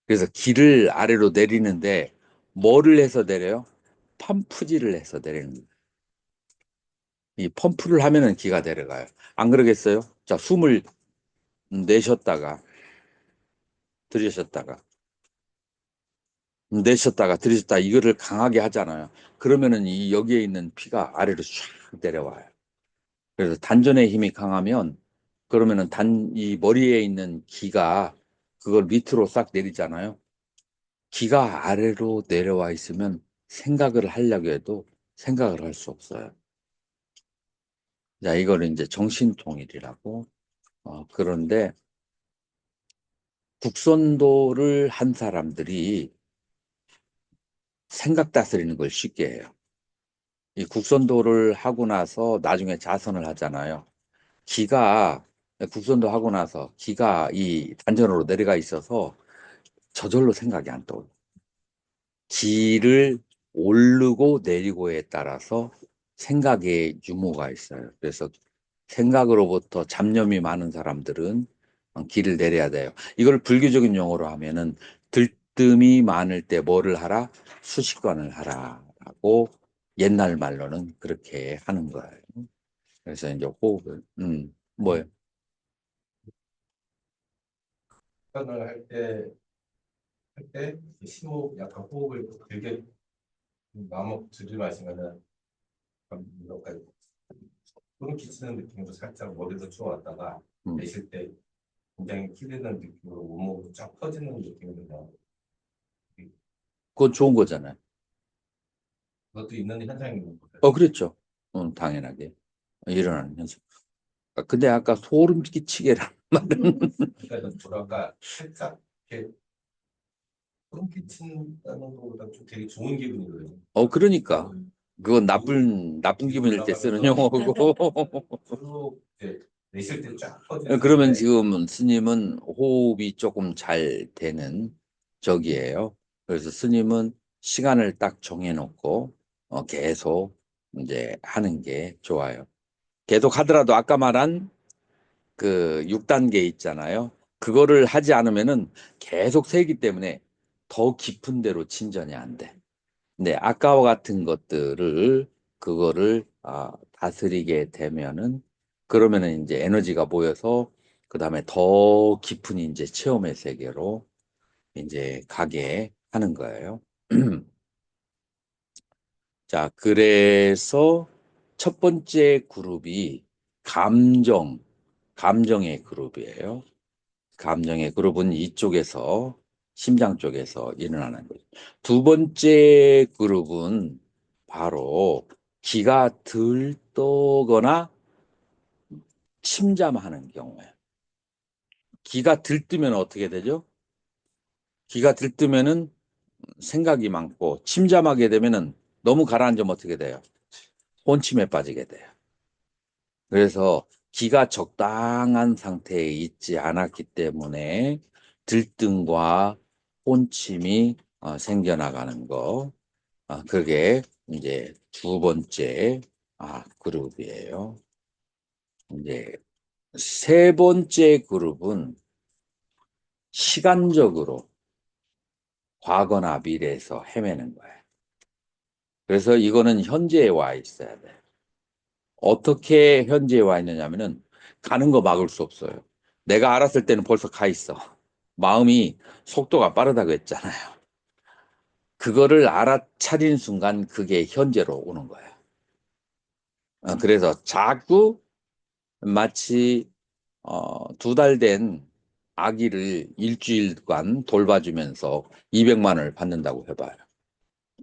그래서 기를 아래로 내리는데 뭐를 해서 내려요? 펌프질을 해서 내리는 거예요. 이 펌프를 하면은 기가 내려가요. 안 그러겠어요? 자, 숨을 내쉬었다가 들이셨다가 내쉬었다가 들이셨다 이거를 강하게 하잖아요. 그러면은 이 여기에 있는 피가 아래로 쫙 내려와요. 그래서 단전의 힘이 강하면 그러면은 이 머리에 있는 기가 그걸 밑으로 싹 내리잖아요. 기가 아래로 내려와 있으면 생각을 하려고 해도 생각을 할 수 없어요. 자, 이거는 이제 정신통일이라고. 그런데 국선도를 한 사람들이 생각 다스리는 걸 쉽게 해요. 이 국선도를 하고 나서 나중에 자선을 하잖아요. 기가 국선도 하고 나서 기가 이 단전으로 내려가 있어서 저절로 생각이 안 떠요. 기를 오르고 내리고에 따라서 생각의 유무가 있어요. 그래서 생각으로부터 잡념이 많은 사람들은 기를 내려야 돼요. 이걸 불교적인 용어로 하면은 들뜸이 많을 때 뭐를 하라? 수식관을 하라라고 옛날 말로는 그렇게 하는 거예요. 그래서 이제 호흡을, 뭐요? 표현을 할 때 심호흡, 약간 호흡을 길게 마음 들이마시면은 약간 소름 끼치는 느낌으로 살짝 머리도 추어왔다가 음, 내쉴 때 굉장히 키되는 느낌으로 몸으로 쫙 퍼지는 느낌으로 나오고 그건 좋은 거잖아요. 그것도 있는 현상인 거예요. 그렇죠. 당연하게 일어나는 현상. 근데 아까 소름 끼치게란 말은 그러니까 뭐랄까 살짝 이렇게 소름 끼친다는 것보다 좀 되게 좋은 기분이거든요. 그러니까 그건 나쁜 기분일 때 쓰는 용어고. 쭉 이제 내쉴 때 쫙 퍼지는 그러면 건데 지금 스님은 호흡이 조금 잘 되는 적이에요. 그래서 스님은 시간을 딱 정해놓고 계속 이제 하는 게 좋아요. 계속 하더라도 아까 말한 그 6단계 있잖아요. 그거를 하지 않으면은 계속 세기 때문에 더 깊은 데로 진전이 안 돼. 네, 아까와 같은 것들을 그거를 다스리게 되면은 그러면은 이제 에너지가 모여서 그다음에 더 깊은 이제 체험의 세계로 이제 가게 하는 거예요. 자, 그래서 첫 번째 그룹이 감정의 그룹이에요. 감정의 그룹은 이쪽에서 심장 쪽에서 일어나는 거죠. 두 번째 그룹은 바로 기가 들떠거나 침잠하는 경우에 기가 들뜨면 어떻게 되죠? 기가 들뜨면은 생각이 많고 침잠하게 되면은 너무 가라앉으면 어떻게 돼요? 혼침에 빠지게 돼요. 그래서 기가 적당한 상태에 있지 않았기 때문에 들뜸과 혼침이 생겨나가는 거. 그게 이제 두 번째 그룹이에요. 이제 세 번째 그룹은 시간적으로 과거나 미래에서 헤매는 거예요. 그래서 이거는 현재에 와 있어야 돼. 어떻게 현재에 와 있느냐면은 가는 거 막을 수 없어요. 내가 알았을 때는 벌써 가 있어. 마음이 속도가 빠르다고 했잖아요. 그거를 알아차린 순간 그게 현재로 오는 거예요. 그래서 자꾸 마치 2달 된 아기를 일주일간 돌봐주면서 200만 원을 받는다고 해봐요.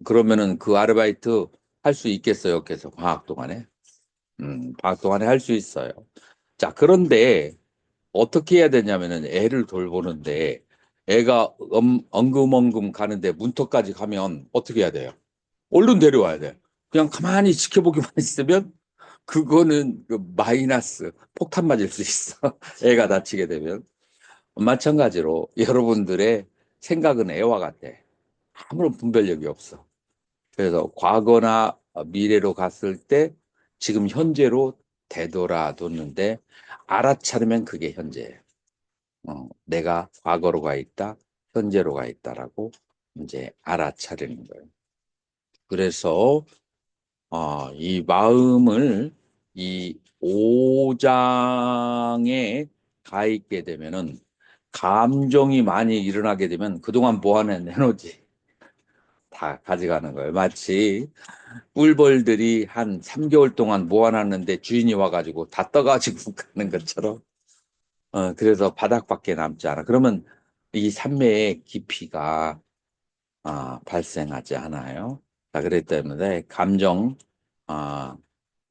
그러면은 그 아르바이트 할 수 있겠어요? 계속 방학 동안에? 방학 동안에 할 수 있어요. 자, 그런데 어떻게 해야 되냐면은 애를 돌보는데 애가 엉금엉금 가는데 문턱까지 가면 어떻게 해야 돼요? 얼른 데려와야 돼. 그냥 가만히 지켜보기만 있으면 그거는 그 마이너스 폭탄 맞을 수 있어. 애가 다치게 되면. 마찬가지로 여러분들의 생각은 애와 같아. 아무런 분별력이 없어. 그래서 과거나 미래로 갔을 때 지금 현재로 되돌아뒀는데 알아차리면 그게 현재예요. 내가 과거로 가 있다, 현재로 가 있다라고 이제 알아차리는 거예요. 그래서 이 마음을 이 5장에 가 있게 되면은 감정이 많이 일어나게 되면 그동안 모아낸 에너지 다 가져가는 거예요. 마치 꿀벌들이 한 3개월 동안 모아놨는데 주인이 와가지고 다 떠가지고 가는 것처럼 그래서 바닥밖에 남지 않아. 그러면 이 산매의 깊이가 발생하지 않아요. 자, 그렇기 때문에 아,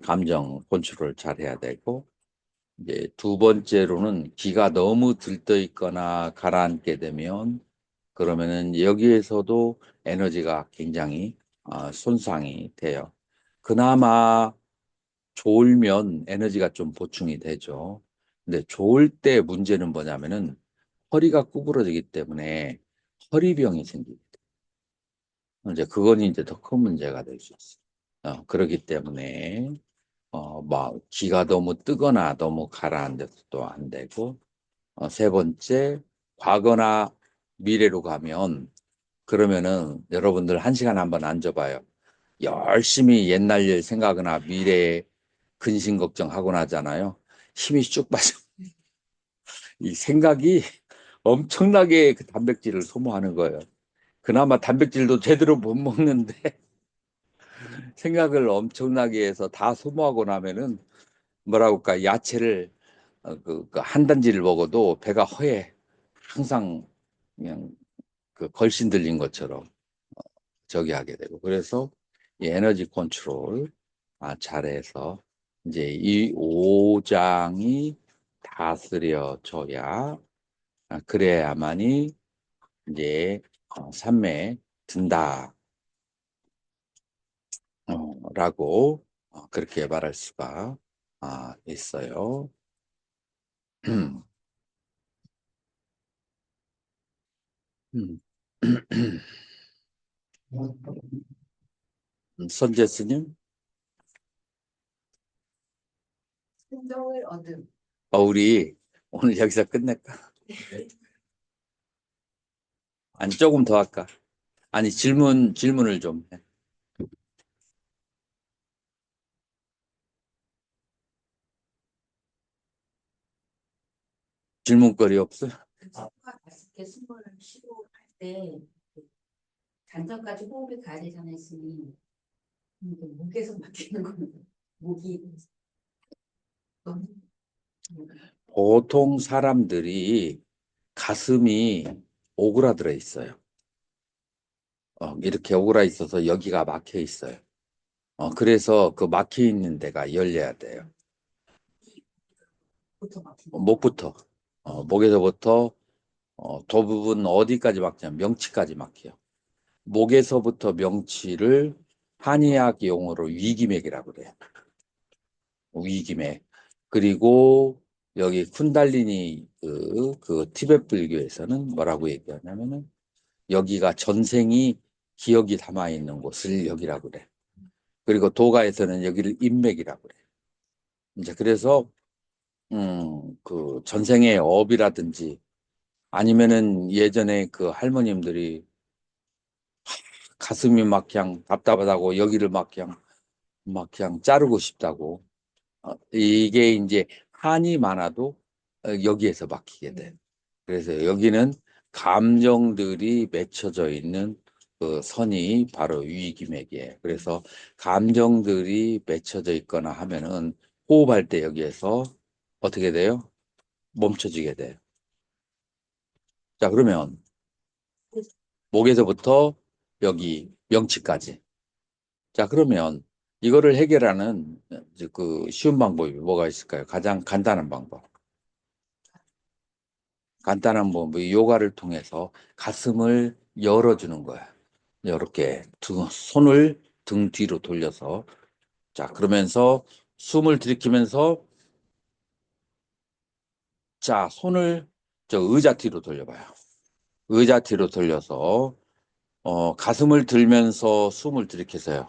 감정 컨트롤 잘 해야 되고, 이제 두 번째로는 기가 너무 들떠 있거나 가라앉게 되면, 그러면은 여기에서도 에너지가 굉장히 손상이 돼요. 그나마 졸면 에너지가 좀 보충이 되죠. 근데 졸 때 문제는 뭐냐면은 허리가 구부러지기 때문에 허리병이 생깁니다. 이제 그건 이제 더 큰 문제가 될 수 있어요. 그렇기 때문에 막 기가 너무 뜨거나 너무 가라앉아서도 안 되고, 세 번째, 과거나 미래로 가면, 그러면은 여러분들 1시간 한번 앉아봐요. 열심히 옛날 일 생각하거나 미래에 근심 걱정하고 나잖아요. 힘이 쭉 빠져. 이 생각이 엄청나게 그 단백질을 소모하는 거예요. 그나마 단백질도 제대로 못 먹는데 생각을 엄청나게 해서 다 소모하고 나면은 뭐라고 할까, 야채를 한 단지를 먹어도 배가 허해. 항상 그냥 그 걸신 들린 것처럼 저기 하게 되고. 그래서 이 에너지 컨트롤 잘해서 이제 이 5장이 다스려져야, 그래야만이 이제 산매에 든다 라고 그렇게 말할 수가 있어요. 음. 선재 스님, 순정을 얻음. 우리 오늘 여기서 끝낼까? 아니, 조금 더 할까? 아니, 질문을 좀 해. 질문거리 없어? 친구가 다섯 개 숨을 쉬고 할 때 단전까지 호흡이 가야 되잖아요, 스님. 목에서 막히는 거는 목이 너무 보통 사람들이 가슴이 오그라들어 있어요. 이렇게 오그라 있어서 여기가 막혀 있어요. 그래서 그 막혀 있는 데가 열려야 돼요. 부터 막히는 목부터, 목에서부터 대부분 어디까지 막히냐면 명치까지 막혀요. 목에서부터 명치를 한의학 용어로 위기맥이라고 그래요. 위기맥. 그리고 여기 쿤달리니 그 티베트 불교에서는 뭐라고 얘기하냐면은 여기가 전생이 기억이 담아 있는 곳을 여기라고 그래. 그리고 도가에서는 여기를 인맥이라고 그래. 이제 그래서 그 전생의 업이라든지 아니면은 예전에 그 할머님들이 가슴이 막 그냥 답답하다고 여기를 막 그냥 자르고 싶다고. 이게 이제 한이 많아도 여기에서 막히게 돼. 그래서 여기는 감정들이 맺혀져 있는 그 선이 바로 위기맥이에요. 그래서 감정들이 맺혀져 있거나 하면은 호흡할 때 여기에서 어떻게 돼요? 멈춰지게 돼요. 자, 그러면 목에서부터 여기 명치까지. 자, 그러면 이거를 해결하는 이제 그 쉬운 방법이 뭐가 있을까요? 가장 간단한 방법. 간단한 방법이 요가를 통해서 가슴을 열어주는 거야. 이렇게 손을 등 뒤로 돌려서. 자, 그러면서 숨을 들이키면서, 자, 손을 저 의자 뒤로 돌려봐요. 의자 뒤로 돌려서 가슴을 들면서 숨을 들이키세요.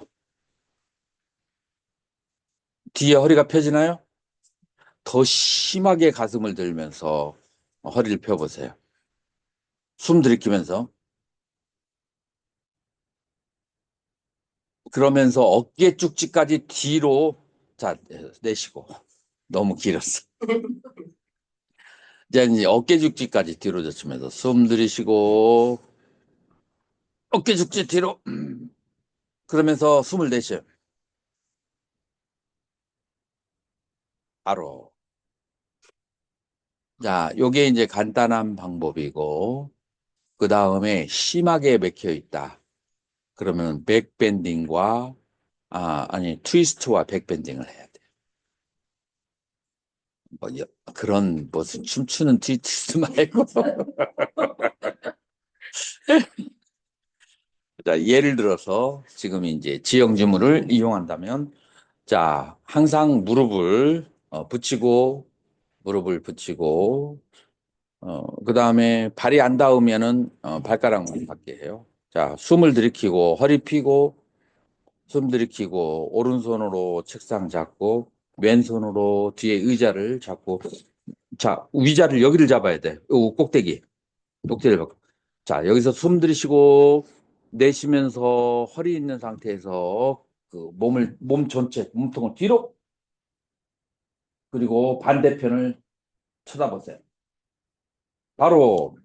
뒤에 허리가 펴지나요? 더 심하게 가슴을 들면서 허리를 펴보세요. 숨 들이키면서. 그러면서 어깨 쭉지까지 뒤로, 자, 내쉬고. 너무 길었어. 이제 어깨 죽지까지 뒤로 젖히면서 숨 들이쉬고 어깨 죽지 뒤로 그러면서 숨을 내쉬어요. 바로. 자, 요게 이제 간단한 방법이고, 그 다음에 심하게 맥혀 있다. 그러면 백밴딩과 아니 트위스트와 백밴딩을 해야 돼. 그런 무슨 춤추는 트위스트 말고. 자, 예를 들어서 지금 이제 지형지물을 이용한다면, 자, 항상 무릎을 붙이고, 무릎을 붙이고, 그 다음에 발이 안 닿으면은 발가락만 닿게 해요. 자, 숨을 들이키고, 허리 펴고, 숨 들이키고, 오른손으로 책상 잡고, 왼손으로 뒤에 의자를 잡고, 자, 의자를 여기를 잡아야 돼. 꼭대기. 꼭대기를 잡고. 자, 여기서 숨 들이쉬고, 내쉬면서 허리 있는 상태에서 그 몸 전체, 몸통을 뒤로, 그리고 반대편을 쳐다보세요. 바로,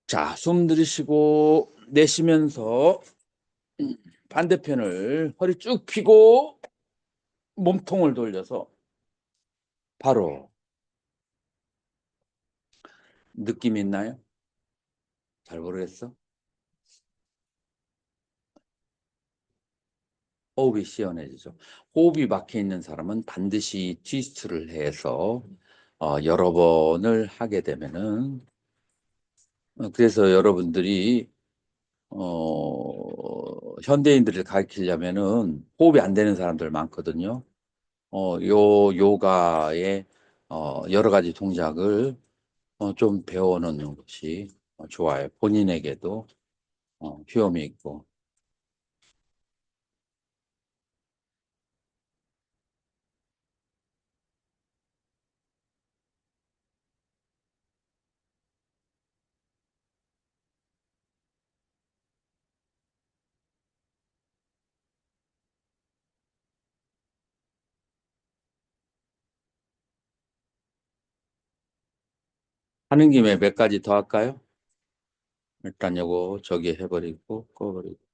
자, 숨 들이쉬고, 내쉬면서 반대편을 허리 쭉 펴고, 몸통을 돌려서 바로 느낌 있나요? 잘 모르겠어? 호흡이 시원해지죠. 호흡이 막혀 있는 사람은 반드시 트위스트를 해서 여러 번을 하게 되면은 그래서 여러분들이 현대인들을 가르치려면은 호흡이 안 되는 사람들 많거든요. 요가의 여러 가지 동작을 좀 배워놓는 것이 좋아요. 본인에게도 효험이 있고. 하는 김에 몇 가지 더 할까요? 일단 요거 저기 해버리고 꺼버리고.